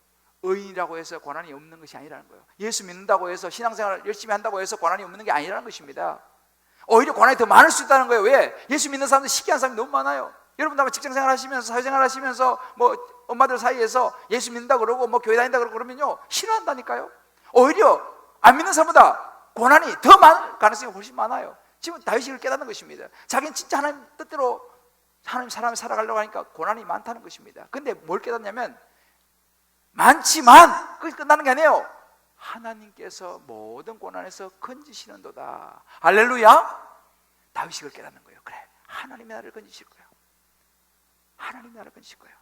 의인이라고 해서 고난이 없는 것이 아니라는 거예요. 예수 믿는다고 해서 신앙생활을 열심히 한다고 해서 고난이 없는 게 아니라는 것입니다. 오히려 고난이 더 많을 수 있다는 거예요. 왜? 예수 믿는 사람들 시기한 사람이 너무 많아요. 여러분도 아마 직장생활 하시면서 사회생활 하시면서 뭐 엄마들 사이에서 예수 믿는다 그러고 뭐 교회 다닌다 그러고 그러면요, 싫어한다니까요. 오히려 안 믿는 사람보다 고난이 더 많을 가능성이 훨씬 많아요. 지금 다윗이 깨닫는 것입니다. 자기는 진짜 하나님 뜻대로 하나님 사람이 살아가려고 하니까 고난이 많다는 것입니다. 근데 뭘 깨닫냐면, 많지만 그게 끝나는 게 아니에요. 하나님께서 모든 고난에서 건지시는도다. 할렐루야. 다윗이 그걸 깨닫는 거예요. 그래, 하나님이 나를 건지실 거예요. 하나님이 나를 건지실 거예요.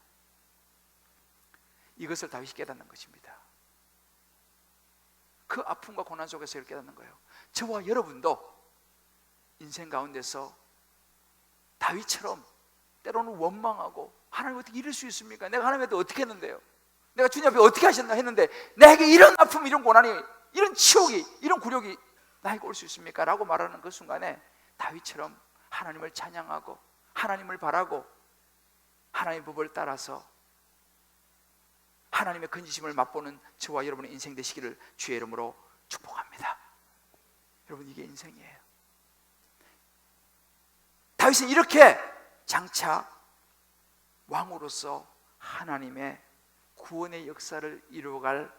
이것을 다윗이 깨닫는 것입니다. 그 아픔과 고난 속에서 이렇게 깨닫는 거예요. 저와 여러분도 인생 가운데서 다윗처럼 때로는 원망하고, 하나님 어떻게 이럴 수 있습니까? 내가 하나님한테 어떻게 했는데요? 내가 주님 앞에 어떻게 하셨나 했는데 나에게 이런 아픔, 이런 고난이, 이런 치욕이, 이런 굴욕이 나에게 올 수 있습니까? 라고 말하는 그 순간에 다윗처럼 하나님을 찬양하고 하나님을 바라고 하나님의 법을 따라서 하나님의 건지심을 맛보는 저와 여러분의 인생 되시기를 주의 이름으로 축복합니다. 여러분, 이게 인생이에요. 다윗은 이렇게 장차 왕으로서 하나님의 구원의 역사를 이루어갈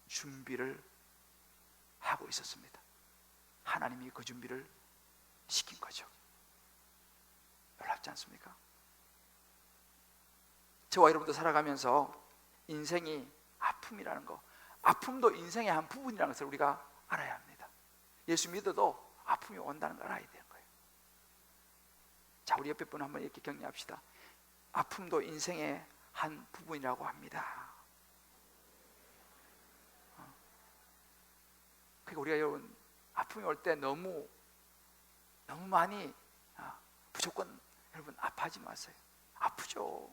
준비를 하고 있었습니다. 하나님이 그 준비를 시킨 거죠. 놀랍지 않습니까? 저와 여러분도 살아가면서 인생이 아픔이라는 거, 아픔도 인생의 한 부분이라는 것을 우리가 알아야 합니다. 예수 믿어도 아픔이 온다는 걸 알아야 되는 거예요. 자, 우리 옆에 분 한번 이렇게 격려합시다. 아픔도 인생의 한 부분이라고 합니다. 그러니까 우리가 여러분, 아픔이 올 때 너무 많이 무조건 여러분 아파하지 마세요. 아프죠.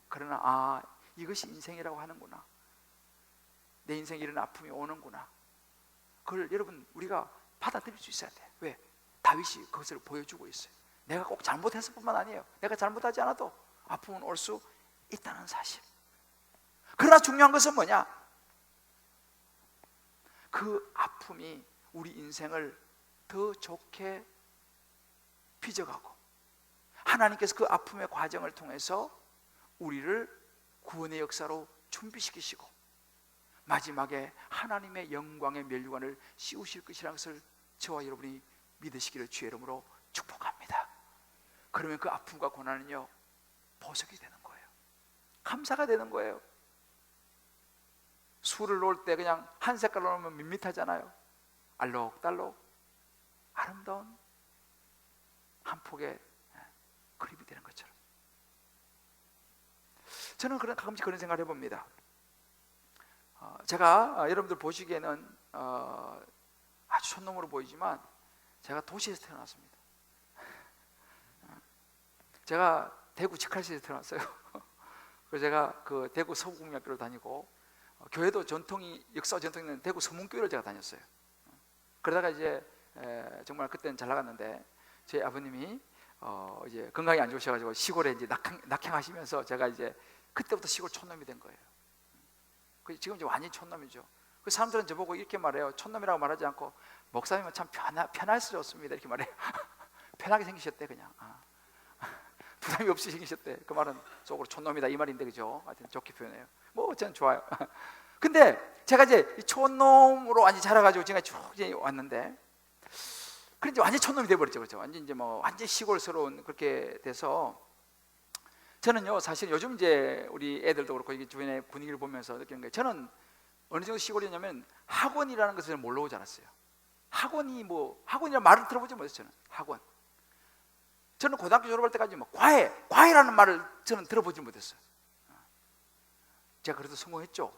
그러나 이것이 인생이라고 하는구나, 내 인생에 이런 아픔이 오는구나, 그걸 여러분 우리가 받아들일 수 있어야 돼. 왜? 다윗이 그것을 보여주고 있어요. 내가 꼭 잘못했을 뿐만 아니에요. 내가 잘못하지 않아도 아픔은 올 수 있다는 사실. 그러나 중요한 것은 뭐냐? 그 아픔이 우리 인생을 더 좋게 빚어가고, 하나님께서 그 아픔의 과정을 통해서 우리를 구원의 역사로 준비시키시고 마지막에 하나님의 영광의 면류관을 씌우실 것이라는 것을 저와 여러분이 믿으시기를 주의 이름으로 축복합니다. 그러면 그 아픔과 고난은요 보석이 되는 거예요. 감사가 되는 거예요. 술을 놓을 때 그냥 한 색깔로 놓으면 밋밋하잖아요. 알록달록 아름다운 한 폭의 그림이 되는 것처럼. 저는 가끔씩 그런 생각을 해봅니다. 제가 여러분들 보시기에는 아주 촌놈으로 보이지만 제가 도시에서 태어났습니다. 제가 대구 직할시에서 태어났어요. 그래서 제가 그 대구 서구국민학교를 다니고 교회도 역사 전통이 있는 대구 서문교회를 제가 다녔어요. 그러다가 이제 정말 그때는 잘 나갔는데 제 아버님이 이제 건강이 안 좋으셔가지고 시골에 이제 낙향하시면서 제가 이제 그때부터 시골 촌놈이 된 거예요. 지금 이제 완전히 촌놈이죠. 그 사람들은 저보고 이렇게 말해요. 촌놈이라고 말하지 않고 목사님은 참 편할스럽습니다 이렇게 말해요. 편하게 생기셨대 그냥. 부담이 없이 생기셨대. 그 말은 속으로 촌놈이다 이 말인데 그죠? 하여튼 좋게 표현해요. 뭐 저는 좋아요. 근데 제가 이제 촌놈으로 완전히 자라가지고 제가 쭉 이제 왔는데, 그런데 완전 촌놈이 돼버렸죠, 그렇죠? 완전 이제 뭐 완전 시골스러운 그렇게 돼서 저는요 사실 요즘 이제 우리 애들도 그렇고 이게 주변의 분위기를 보면서 느끼는 거예요. 저는 어느 정도 시골이냐면 학원이라는 것을 모르고 자랐어요. 학원이라는 말을 들어보지 못했어요. 저는 학원. 저는 고등학교 졸업할 때까지 뭐 과외라는 말을 저는 들어보지 못했어요. 제가 그래도 성공했죠.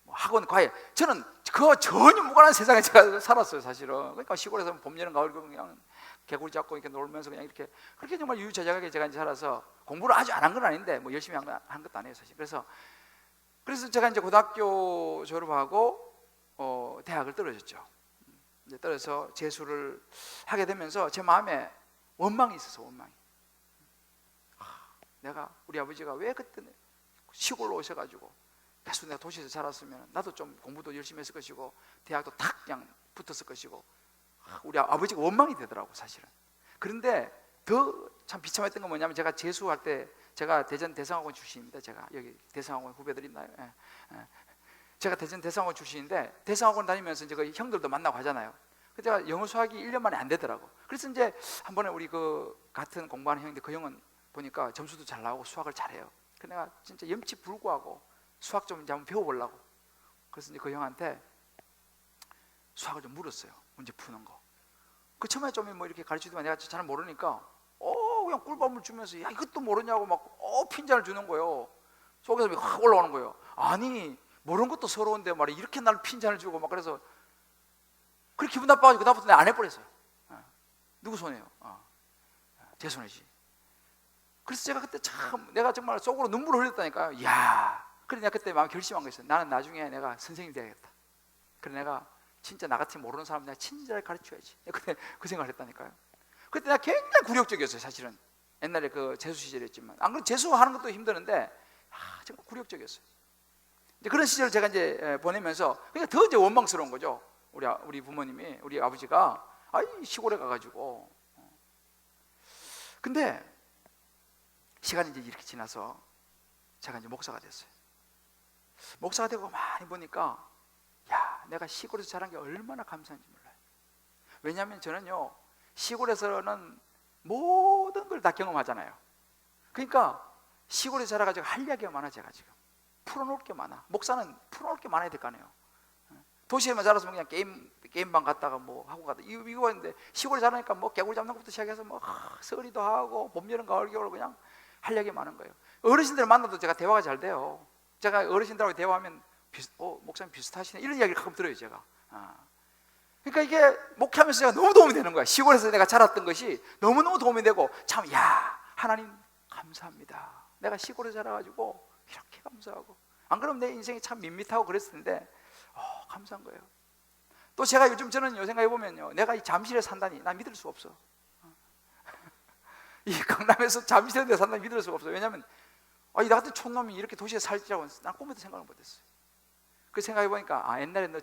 뭐 학원, 과외. 저는 그거 전혀 무관한 세상에 제가 살았어요, 사실은. 그러니까 시골에서 봄, 여름, 가을 그냥 개구리 잡고 이렇게 놀면서 그냥 이렇게 그렇게 정말 유유자적하게 제가 이제 살아서 공부를 아주 안 한 건 아닌데 뭐 열심히 한 것도 아니에요, 사실. 그래서 제가 이제 고등학교 졸업하고 대학을 떨어졌죠. 이제 떨어져서 재수를 하게 되면서 제 마음에 원망이 있었어, 원망이. 내가 우리 아버지가 왜 그때 시골로 오셔가지고 계속 내가 도시에서 자랐으면 나도 좀 공부도 열심히 했을 것이고 대학도 탁 그냥 붙었을 것이고 우리 아버지가 원망이 되더라고 사실은. 그런데 더 참 비참했던 건 뭐냐면 제가 재수할 때 제가 대전 대성학원 출신입니다. 제가 여기 대성학원 후배들 있나요? 제가 대전 대성학원 출신인데 대성학원 다니면서 이제 그 형들도 만나고 하잖아요. 제가 영어 수학이 1년 만에 안 되더라고. 그래서 이제 한 번에 우리 그 같은 공부하는 형인데 그 형은 보니까 점수도 잘 나오고 수학을 잘해요. 그래서 내가 진짜 염치불구하고 수학 좀 이제 한번 배워보려고. 그래서 이제 그 형한테 수학을 좀 물었어요. 문제 푸는 거. 그 처음에 좀 뭐 이렇게 가르치더만 내가 잘 모르니까 그냥 꿀밤을 주면서 야 이것도 모르냐고 막 핀잔을 주는 거예요. 속에서 확 올라오는 거예요. 아니 모르는 것도 서러운데 말이야 이렇게 나를 핀잔을 주고 막 그래서 그렇게 기분 나빠가지고 그다음부터 내가 안 해버렸어요. 누구 손이에요? 제 손이지. 그래서 제가 그때 참 내가 정말 속으로 눈물을 흘렸다니까요. 야, 그래 내가 그때 마음 결심한 거 있어요. 나는 나중에 내가 선생님이 돼야겠다. 그래 내가 진짜 나 같이 모르는 사람 내가 친절하게 가르쳐야지. 그때 그 생각을 했다니까요. 그때 내가 굉장히 굴욕적이었어요, 사실은. 옛날에 그 재수 시절이었지만 안 그래도 재수하는 것도 힘드는데 정말 굴욕적이었어요. 이제 그런 시절을 제가 이제 보내면서 그러니까 더 이제 원망스러운 거죠. 우리 부모님이 우리 아버지가 시골에 가가지고 근데 시간이 이제 이렇게 지나서 제가 이제 목사가 됐어요. 목사가 되고 많이 보니까 야 내가 시골에서 자란 게 얼마나 감사한지 몰라요. 왜냐하면 저는요 시골에서는 모든 걸 다 경험하잖아요. 그러니까 시골에 자라가지고 할 이야기가 많아. 제가 지금 풀어놓을 게 많아. 목사는 풀어놓을 게 많아야 될 거 아니에요. 도시에만 자랐으면 그냥 게임방 갔다가 뭐 하고 가다 이거 했는데 시골에 자라니까 뭐 개구리 잡는 것부터 시작해서 뭐 서리도 하고 봄, 여름, 가을, 겨울 그냥 할 얘기 많은 거예요. 어르신들 만나도 제가 대화가 잘 돼요. 제가 어르신들하고 대화하면 목사님 비슷하시네 이런 이야기를 가끔 들어요 제가. 그러니까 이게 목회하면서 제가 너무 도움이 되는 거야. 시골에서 내가 자랐던 것이 너무너무 도움이 되고 참 야 하나님 감사합니다. 내가 시골에 자라가지고 이렇게 감사하고 안 그러면 내 인생이 참 밋밋하고 그랬을 텐데 감사한 거예요. 또 제가 저는 요 생각해보면요 내가 이 잠실에 산다니 난 믿을 수가 없어. 이 강남에서 잠실에 산다니 믿을 수가 없어요. 왜냐하면 나 같은 촌놈이 이렇게 도시에 살지라고 난 꿈에도 생각을 못했어요. 그 생각해보니까 옛날에 너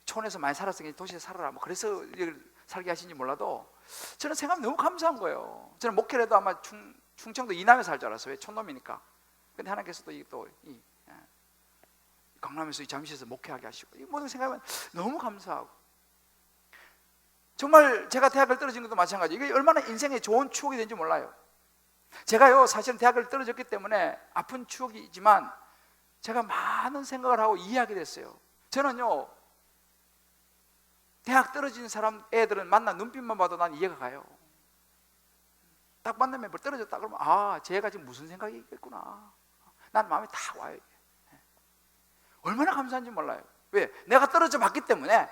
촌에서 많이 살았으니 도시에 살아라 뭐 그래서 살게 하신지 몰라도 저는 생각하면 너무 감사한 거예요. 저는 목회라도 아마 충청도 이남에 살 줄 알았어요. 왜 촌놈이니까. 근데 하나님께서도 강남에서 이 잠시에서 목회하게 하시고, 이 모든 생각하면 너무 감사하고, 정말 제가 대학을 떨어진 것도 마찬가지. 이게 얼마나 인생에 좋은 추억이 된지 몰라요. 제가요, 사실은 대학을 떨어졌기 때문에 아픈 추억이지만 제가 많은 생각을 하고 이해하게 됐어요. 저는요, 대학 떨어진 사람 애들은 만나 눈빛만 봐도 난 이해가 가요. 딱 만나면 뭘 떨어졌다 그러면 쟤가 지금 무슨 생각이 있겠구나. 난 마음에 다 와요. 얼마나 감사한지 몰라요. 왜? 내가 떨어져 봤기 때문에.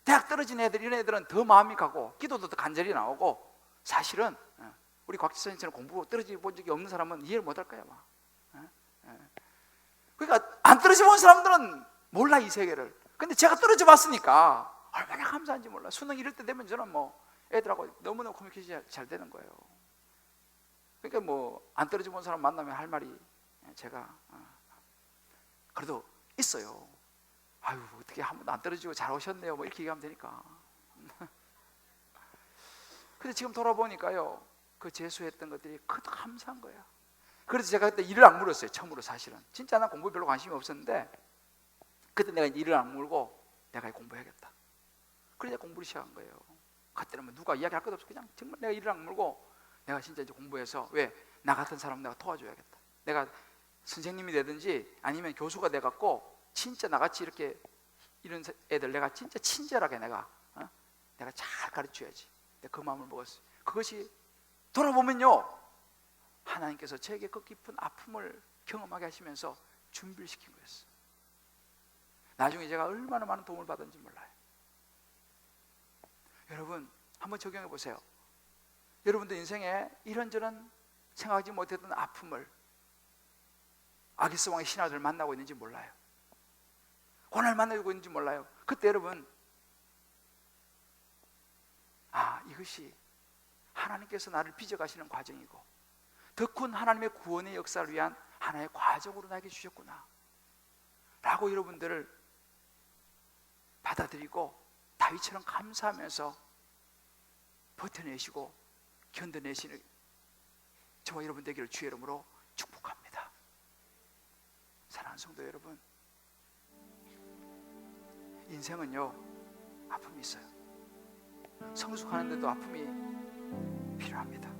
대학 떨어진 애들, 이런 애들은 더 마음이 가고 기도도 더 간절히 나오고, 사실은 우리 곽지선님처럼 공부 떨어져 본 적이 없는 사람은 이해를 못 할 거야. 그러니까 안 떨어져 본 사람들은 몰라, 이 세계를. 근데 제가 떨어져 봤으니까 얼마나 감사한지 몰라. 수능 이럴 때 되면 저는 애들하고 너무너무 커뮤니케이션이 잘 되는 거예요. 그러니까 안 떨어져 본 사람 만나면 할 말이 제가 그래도 있어요. 아유, 어떻게 한 번도 안 떨어지고 잘 오셨네요, 이렇게 얘기하면 되니까. 근데 지금 돌아보니까요, 그 재수했던 것들이 그것도 감사한 거야. 그래서 제가 그때 이를 악물었어요. 처음으로. 사실은 진짜 난 공부에 별로 관심이 없었는데, 그때 내가 이를 악물고 내가 공부해야겠다. 그래서 공부를 시작한 거예요. 그때는 누가 이야기할 것도 없어. 그냥 정말 내가 이를 악물고 내가 진짜 이제 공부해서, 왜? 나 같은 사람 내가 도와줘야겠다. 내가 선생님이 되든지 아니면 교수가 돼갖고 진짜 나같이 이렇게 이런 애들 내가 진짜 친절하게 내가 잘 가르쳐야지. 그 마음을 먹었어요. 그것이 돌아보면요, 하나님께서 저에게 그 깊은 아픔을 경험하게 하시면서 준비를 시킨 거였어요. 나중에 제가 얼마나 많은 도움을 받았는지 몰라요. 여러분, 한번 적용해 보세요. 여러분들 인생에 이런저런 생각하지 못했던 아픔을 아기스 왕의 신하들을 만나고 있는지 몰라요. 고난을 만나고 있는지 몰라요. 그때 여러분, 이것이 하나님께서 나를 빚어가시는 과정이고 더 큰 하나님의 구원의 역사를 위한 하나의 과정으로 나에게 주셨구나 라고 여러분들을 받아들이고 다윗처럼 감사하면서 버텨내시고 견뎌내시는 저와 여러분 되기를 주의 이름으로 축복합니다. 사랑하는 성도 여러분, 인생은요, 아픔이 있어요. 성숙하는데도 아픔이 필요합니다.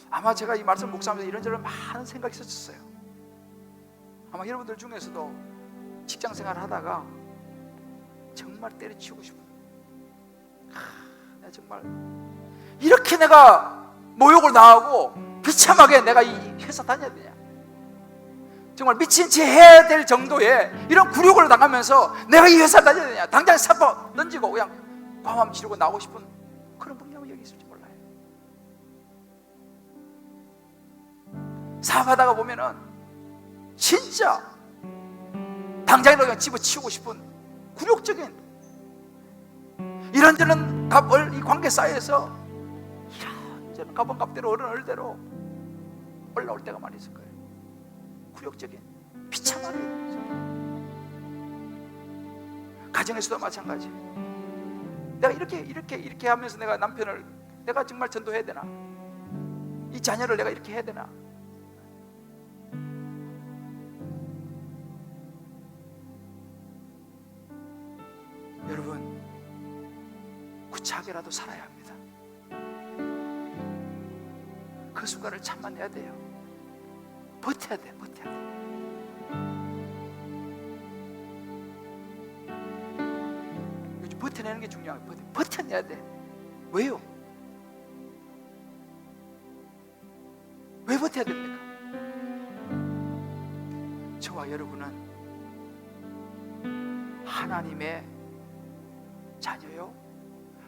아마 제가 이 말씀 묵상하면서 이런저런 많은 생각이 있었어요. 아마 여러분들 중에서도 직장생활을 하다가 정말 때려치우고 싶어요. 내가 정말 이렇게 내가 모욕을 당하고 비참하게 내가 이 회사 다녀야 되냐, 정말 미친 채 해야 될 정도의 이런 굴욕을 당하면서 내가 이 회사 다녀야 되냐, 당장 사표 던지고 그냥 과감 치르고 나오고 싶은 그런 분명히 여기 있을지 몰라요. 사업하다가 보면은 진짜 당장이라도 그냥 집어치우고 싶은 굴욕적인 이런저런 이 관계 사이에서 이런저런 가번값대로 어른얼대로 올라올 때가 많이 있을 거예요. 굴욕적인 비참하게. 가정에서도 마찬가지. 내가 이렇게 하면서 내가 남편을 내가 정말 전도해야 되나, 이 자녀를 내가 이렇게 해야 되나. 여러분, 구차하게라도 살아야 합니다. 그 순간을 참아내야 돼요. 버텨야 돼. 요즘 버텨내는 게 중요해요. 버텨내야 돼. 왜요? 왜 버텨야 됩니까? 저와 여러분은 하나님의 자녀요,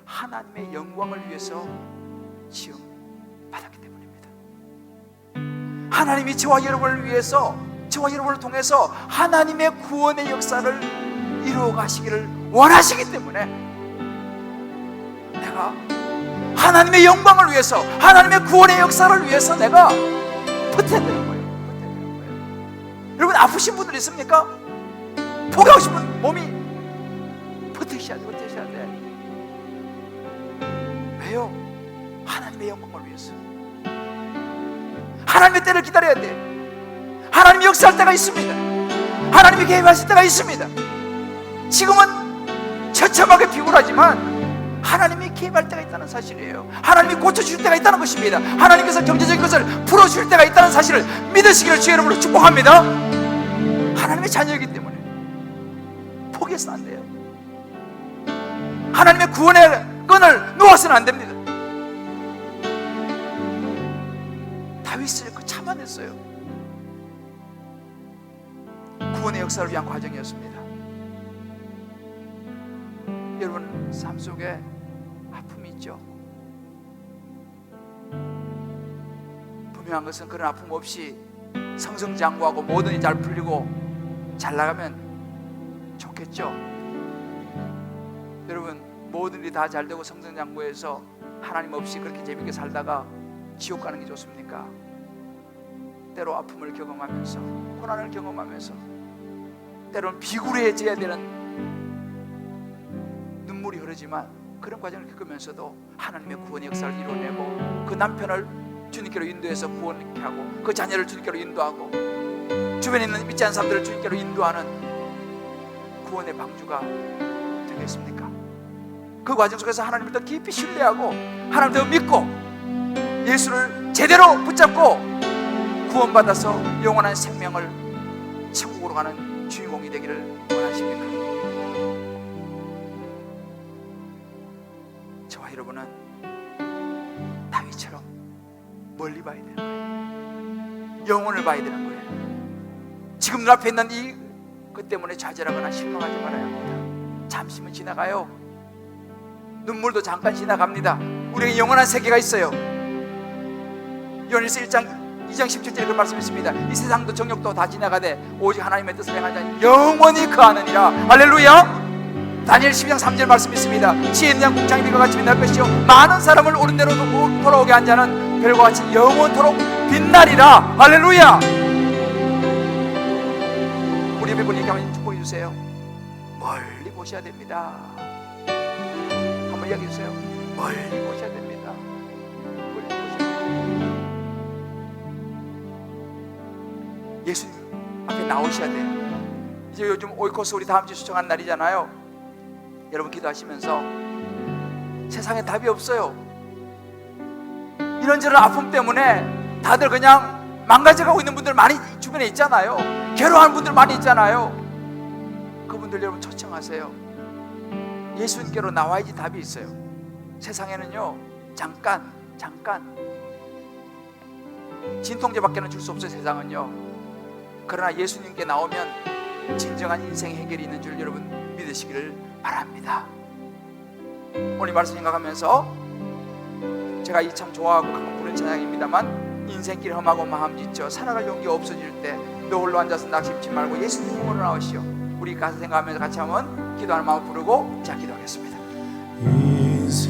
하나님의 영광을 위해서 지음 받았기 때문입니다. 하나님이 저와 여러분을 위해서, 저와 여러분을 통해서 하나님의 구원의 역사를 이루어 가시기를 원하시기 때문에 내가 하나님의 영광을 위해서, 하나님의 구원의 역사를 위해서 내가 버텨야 되는 거예요. 여러분, 아프신 분들 있습니까? 포기하고 싶은 몸이 버티셔야 돼. 왜요? 하나님의 영광을 위해서. 하나님의 때를 기다려야 돼. 하나님이 역사할 때가 있습니다. 하나님이 개입하실 때가 있습니다. 지금은 처참하게 비굴하지만 하나님이 개입할 때가 있다는 사실이에요. 하나님이 고쳐줄 때가 있다는 것입니다. 하나님께서 경제적인 것을 풀어줄 때가 있다는 사실을 믿으시기를 주의 이름으로 축복합니다. 하나님의 자녀이기 때문에 포기해서는 안 돼요. 하나님의 구원의 끈을 놓아서는 안 됩니다. 다윗을 그 참아냈어요. 구원의 역사를 위한 과정이었습니다. 여러분 삶 속에 아픔이 있죠. 분명한 것은 그런 아픔 없이 성성장구하고 모든 일이 잘 풀리고 잘 나가면 좋겠죠. 여러분 모든 일이 다 잘 되고 성성장구해서 하나님 없이 그렇게 재밌게 살다가 지옥 가는 게 좋습니까? 때로 아픔을 경험하면서 고난을 경험하면서 때로는 비굴해져야 되는 눈물이 흐르지만 그런 과정을 겪으면서도 하나님의 구원의 역사를 이뤄내고 그 남편을 주님께로 인도해서 구원케 하고 그 자녀를 주님께로 인도하고 주변에 있는 믿지 않는 사람들을 주님께로 인도하는 구원의 방주가 되겠습니까? 그 과정 속에서 하나님을 더 깊이 신뢰하고 하나님을 더 믿고 예수를 제대로 붙잡고 구원받아서 영원한 생명을 천국으로 가는 주인공이 되기를 원하십니까? 저와 여러분은 다윗처럼 멀리 봐야 되는 거예요. 영혼을 봐야 되는 거예요. 지금 눈앞에 있는 그 때문에 좌절하거나 실망하지 말아야 합니다. 잠시만 지나가요. 눈물도 잠깐 지나갑니다. 우리에게 영원한 세계가 있어요. 요한일서 2장 17절에 그 말씀했습니다. 이 세상도 정욕도 다 지나가되 오직 하나님의 뜻을 행하는 자는 영원히 거하느니라. 할렐루야. 다니엘 12장 3절 말씀 있습니다. 지혜 있는 양 궁창이 빛과 같이 빛날 것이요 많은 사람을 옳은 대로 돌아오게 한 자는 별과 같이 영원토록 빛나리라. 할렐루야. 우리 옆에 분이 가만히 축복해 주세요. 멀리 보셔야 됩니다. 한번 이야기해 주세요. 멀리 보셔야 됩니다. 멀리 보셔야 됩니다. 예수님 앞에 나오셔야 돼요. 이제 요즘 오이코스 우리 다음 주 수정한 날이잖아요. 여러분 기도하시면서 세상에 답이 없어요. 이런저런 아픔 때문에 다들 그냥 망가져가고 있는 분들 많이 주변에 있잖아요. 괴로워하는 분들 많이 있잖아요. 그분들 여러분 초청하세요. 예수님께로 나와야지 답이 있어요. 세상에는요 잠깐 진통제밖에는 줄 수 없어요. 세상은요. 그러나 예수님께 나오면 진정한 인생 해결이 있는 줄 여러분 믿으시기를 바랍니다. 오늘 말씀 생각하면서 제가 이 참 좋아하고 가끔 부르는 찬양입니다만 인생길 험하고 마음 지쳐 살아갈 용기가 없어질 때 너 홀로 앉아서 낙심치 말고 예수님 품으로 나오시오. 우리 가사 생각하면서 같이 한번 기도하는 마음 부르고 자 기도하겠습니다. 인생길로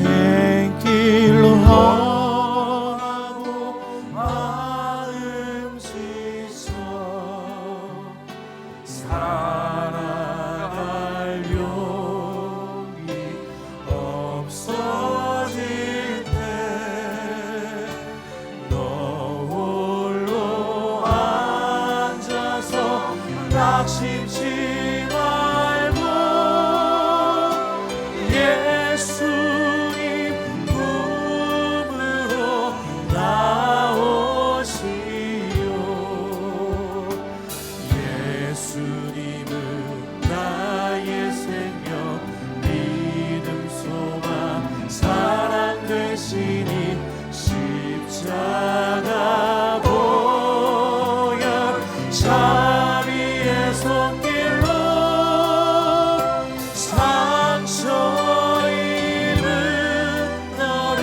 험하고 마음 지쳐 살아갈 용기 없어질 때 너 홀로 앉아서 낙심치 말고 예수님 품으로 나오시오. 예수님은 나의 생명 믿음 소망 사랑 되시니 십자가 보혈 자비의 손길로 상처 입은 너를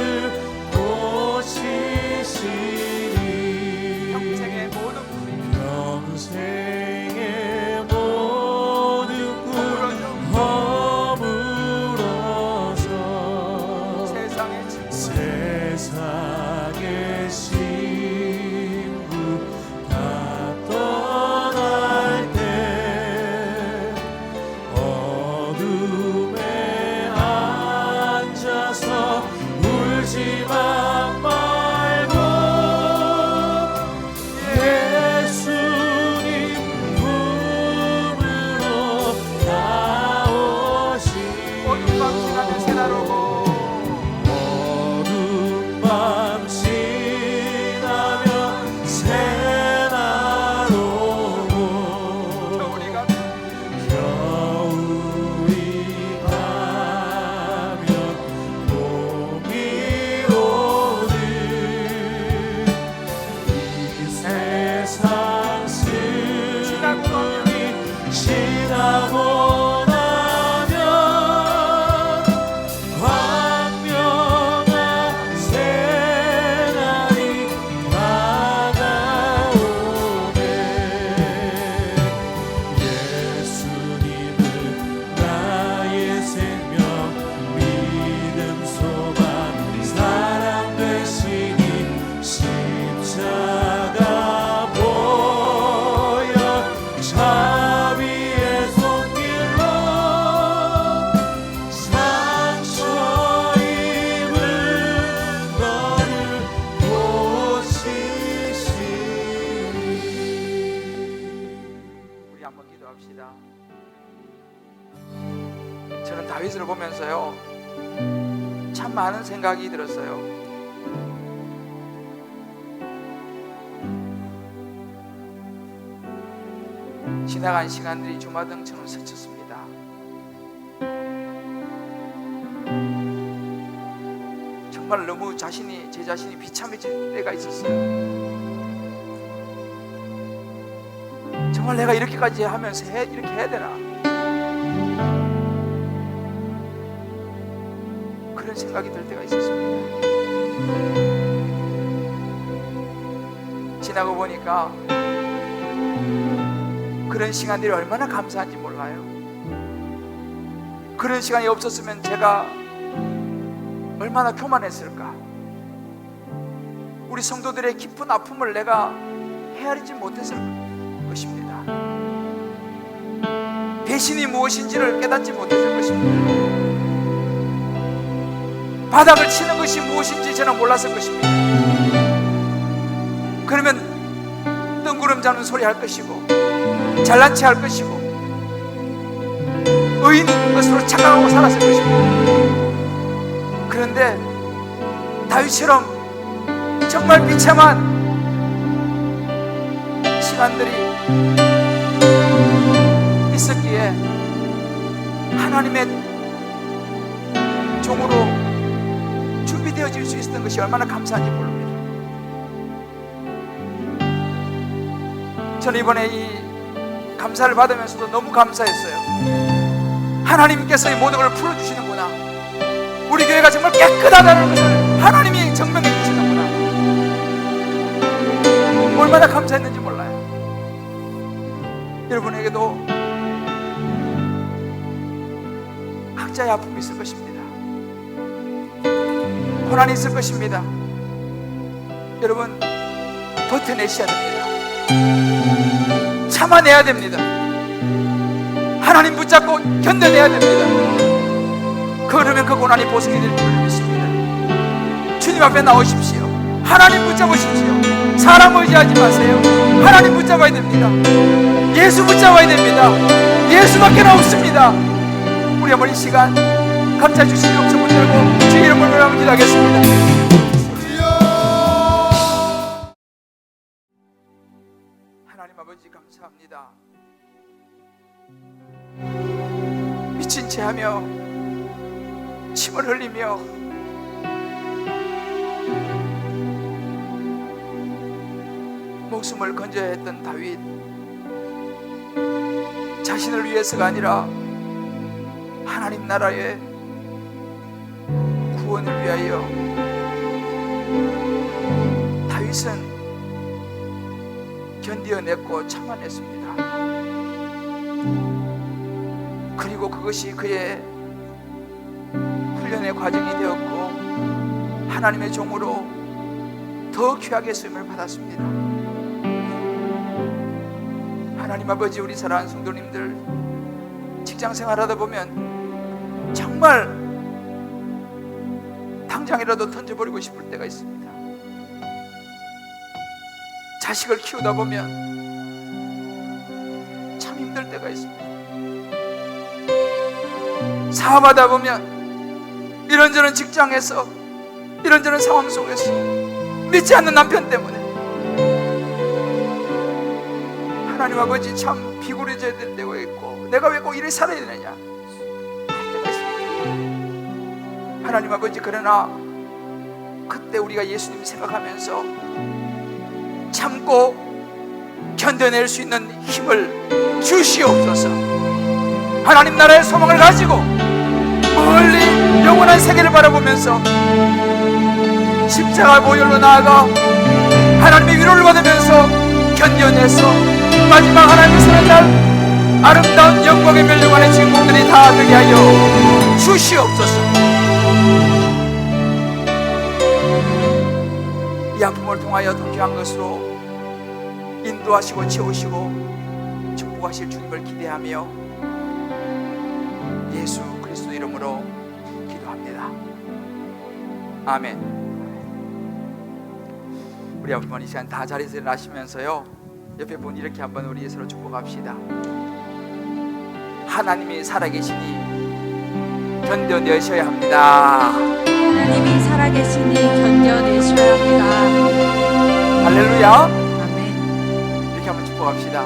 고치시니 평생의 모든 꿈이 평생의 모든 꿈 허물어져 세상의 세상의 신부 다 떠날 때 어둠에 앉아서 울지만 말고 저는 다윗을 보면서요 참 많은 생각이 들었어요. 지나간 시간들이 주마등처럼 스쳤습니다. 정말 너무 제 자신이 비참해질 때가 있었어요. 정말 내가 이렇게까지 하면서 이렇게 해야 되나? 그런 생각이 들 때가 있었습니다. 지나고 보니까 그런 시간들이 얼마나 감사한지 몰라요. 그런 시간이 없었으면 제가 얼마나 교만했을까. 우리 성도들의 깊은 아픔을 내가 헤아리지 못했을 것입니다. 배신이 무엇인지를 깨닫지 못했을 것입니다. 바닥을 치는 것이 무엇인지 저는 몰랐을 것입니다. 그러면 뜬구름 잡는 소리 할 것이고 잘난 체 할 것이고 의인인 것으로 착각하고 살았을 것입니다. 그런데 다윗처럼 정말 비참한 시간들이 있었기에 하나님의 종으로 준비되어질 수 있었던 것이 얼마나 감사한지 모릅니다. 저는 이번에 이 감사를 받으면서도 너무 감사했어요. 하나님께서 이 모든 걸 풀어주시는구나. 우리 교회가 정말 깨끗하다는 것을 하나님이 증명해 주시는구나. 얼마나 감사했는지 몰라요. 여러분에게도 각자의 아픔이 있을 것입니다. 고난이 있을 것입니다. 여러분 버텨내셔야 됩니다. 참아내야 됩니다. 하나님 붙잡고 견뎌내야 됩니다. 그러면 그 고난이 보석이 될 줄 믿습니다. 주님 앞에 나오십시오. 하나님 붙잡으십시오. 사람 의지하지 마세요. 하나님 붙잡아야 됩니다. 예수 붙잡아야 됩니다. 예수밖에 없습니다. 우리 한번 이 시간 감사 주신 용서 붙들고 주의 이름을 한번 기도하겠습니다. 하나님 아버지 감사합니다. 미친 채 하며 침을 흘리며 목숨을 건져야 했던 다윗, 자신을 위해서가 아니라 하나님 나라의 구원을 위하여 다윗은 견디어냈고 참아냈습니다. 그리고 그것이 그의 훈련의 과정이 되었고 하나님의 종으로 더 귀하게 쓰임을 받았습니다. 하나님 아버지, 우리 사랑하는 성도님들 직장 생활하다 보면 정말 당장이라도 던져버리고 싶을 때가 있습니다. 자식을 키우다 보면 참 힘들 때가 있습니다. 사업하다 보면 이런저런 직장에서 이런저런 상황 속에서 믿지 않는 남편 때문에 하나님 아버지 참 비굴해져야 될 때가 있고 내가 왜 꼭 이래 살아야 되느냐 할 때가 있습니다. 하나님 아버지, 그러나 그때 우리가 예수님 생각하면서 참고 견뎌낼 수 있는 힘을 주시옵소서. 하나님 나라의 소망을 가지고 멀리 영원한 세계를 바라보면서 십자가 보혈로 나아가 하나님의 위로를 받으면서 견뎌내서 마지막 하나님의 사는 날 아름다운 영광의 멸류관의 주인공들이 다 되게 하여 주시옵소서. 이 아픔을 통하여 더 귀한 것으로 인도하시고 채우시고 축복하실 주님을 기대하며 예수 그리스도 이름으로 기도합니다. 아멘. 우리 한번 이 시간 다 자리에서 일어나시면서요, 옆에 분 이렇게 한번 우리 서로 축복합시다. 하나님이 살아계시니 견뎌내셔야 합니다. 하나님이 살아계시니 견뎌내셔야 합니다. 할렐루야. 아멘. 이렇게 한번 축복합시다.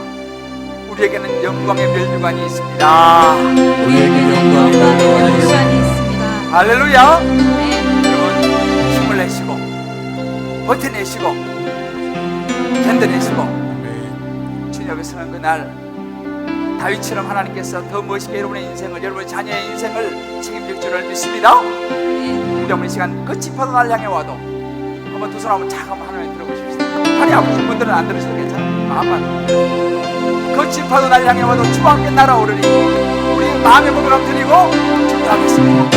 우리에게는 영광의 멸류관이 있습니다. 우리에게는 영광의 멸류관이 있습니다. 할렐루야. 아멘. 여러분 힘을 내시고 버텨내시고 견뎌내시고 주님 앞에 서는 그날 다윗처럼 하나님께서 더 멋있게 여러분의 인생을, 여러분의 자녀의 인생을 책임질 줄을 믿습니다. 아멘. 우리 어머니 시간 끝이 파도 날 향해 와도 한번 두 손 한번 착 한번 하나님 들어보십시오. 팔이 아프신 분들은 안 들으셔도 괜찮아요. 마음만 끝이 파도 날 향해 와도 주와 함께 날아오르니 우리 마음의 몸을 엎드리고 기도하겠습니다.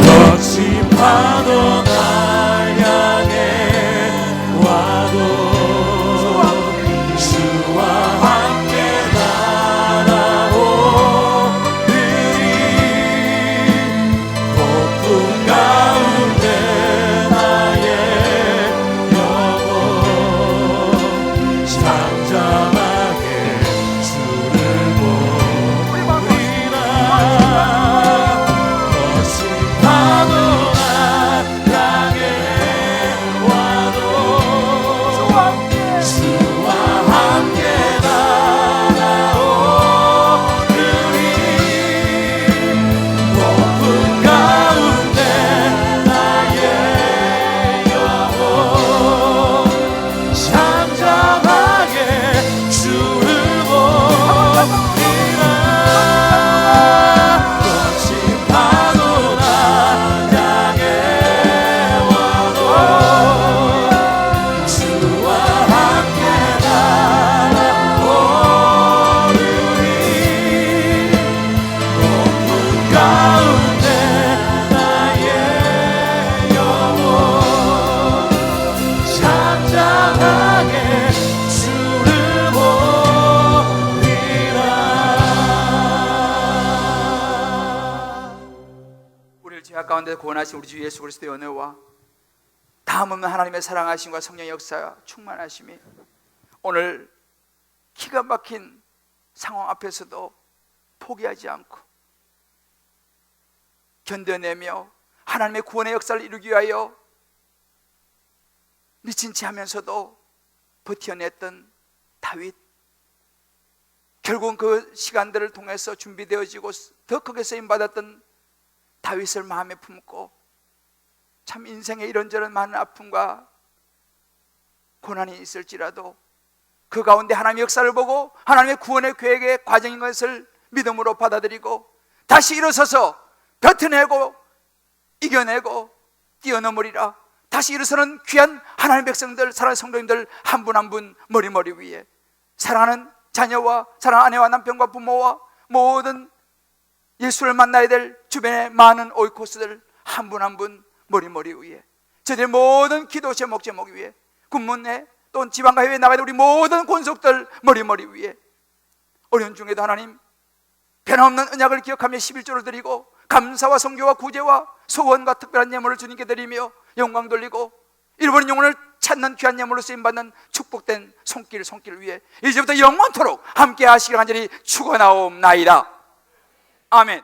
거친 파도 날 향해 와도 주와 함께 날아오르리. 폭풍 가운데 나의 영혼 잠잠하게 주를 보리라. 거친 파도 날 향해 와도 주와 함께 날아오르리. 폭풍 가운데 나의 영혼 잠잠하게 주를 보리라. 거친 파도 날 향해 와도 주와 함께 날아오르리. 폭풍 가운데 나의 영혼 잠잠하게 주를 보리라. 우리를 죄악 가운데 구원하신 우리 주 예수 그리스도의 은혜와 다음없는 하나님의 사랑하심과 성령의 역사와 충만하심이 오늘 기가 막힌 상황 앞에서도 포기하지 않고 견뎌내며 하나님의 구원의 역사를 이루기 위하여 미친 채 하면서도 버텨냈던 다윗, 결국은 그 시간들을 통해서 준비되어지고 더 크게 쓰임받았던 다윗을 마음에 품고 참 인생에 이런저런 많은 아픔과 고난이 있을지라도 그 가운데 하나님의 역사를 보고 하나님의 구원의 계획의 과정인 것을 믿음으로 받아들이고 다시 일어서서 뱉어내고 이겨내고 뛰어넘으리라. 다시 일어서는 귀한 하나님의 백성들, 사랑하는 성도님들 한 분 한 분 머리 위에 사랑하는 자녀와 사랑하는 아내와 남편과 부모와 모든 예수를 만나야 될 주변의 많은 오이코스들 한 분 한 분 머리 위에 저들의 모든 기도 제목 위에 군문에 또 지방과 해외에 나가야 될 우리 모든 권속들 머리 위에 어려운 중에도 하나님 변함없는 언약을 기억하며 11조를 드리고 감사와 성교와 구제와 소원과 특별한 예물을 주님께 드리며 영광 돌리고 잃어버린 영혼을 찾는 귀한 예물로 쓰임받는 축복된 손길 위에 이제부터 영원토록 함께 하시길 간절히 축원하옵나이다. 아멘.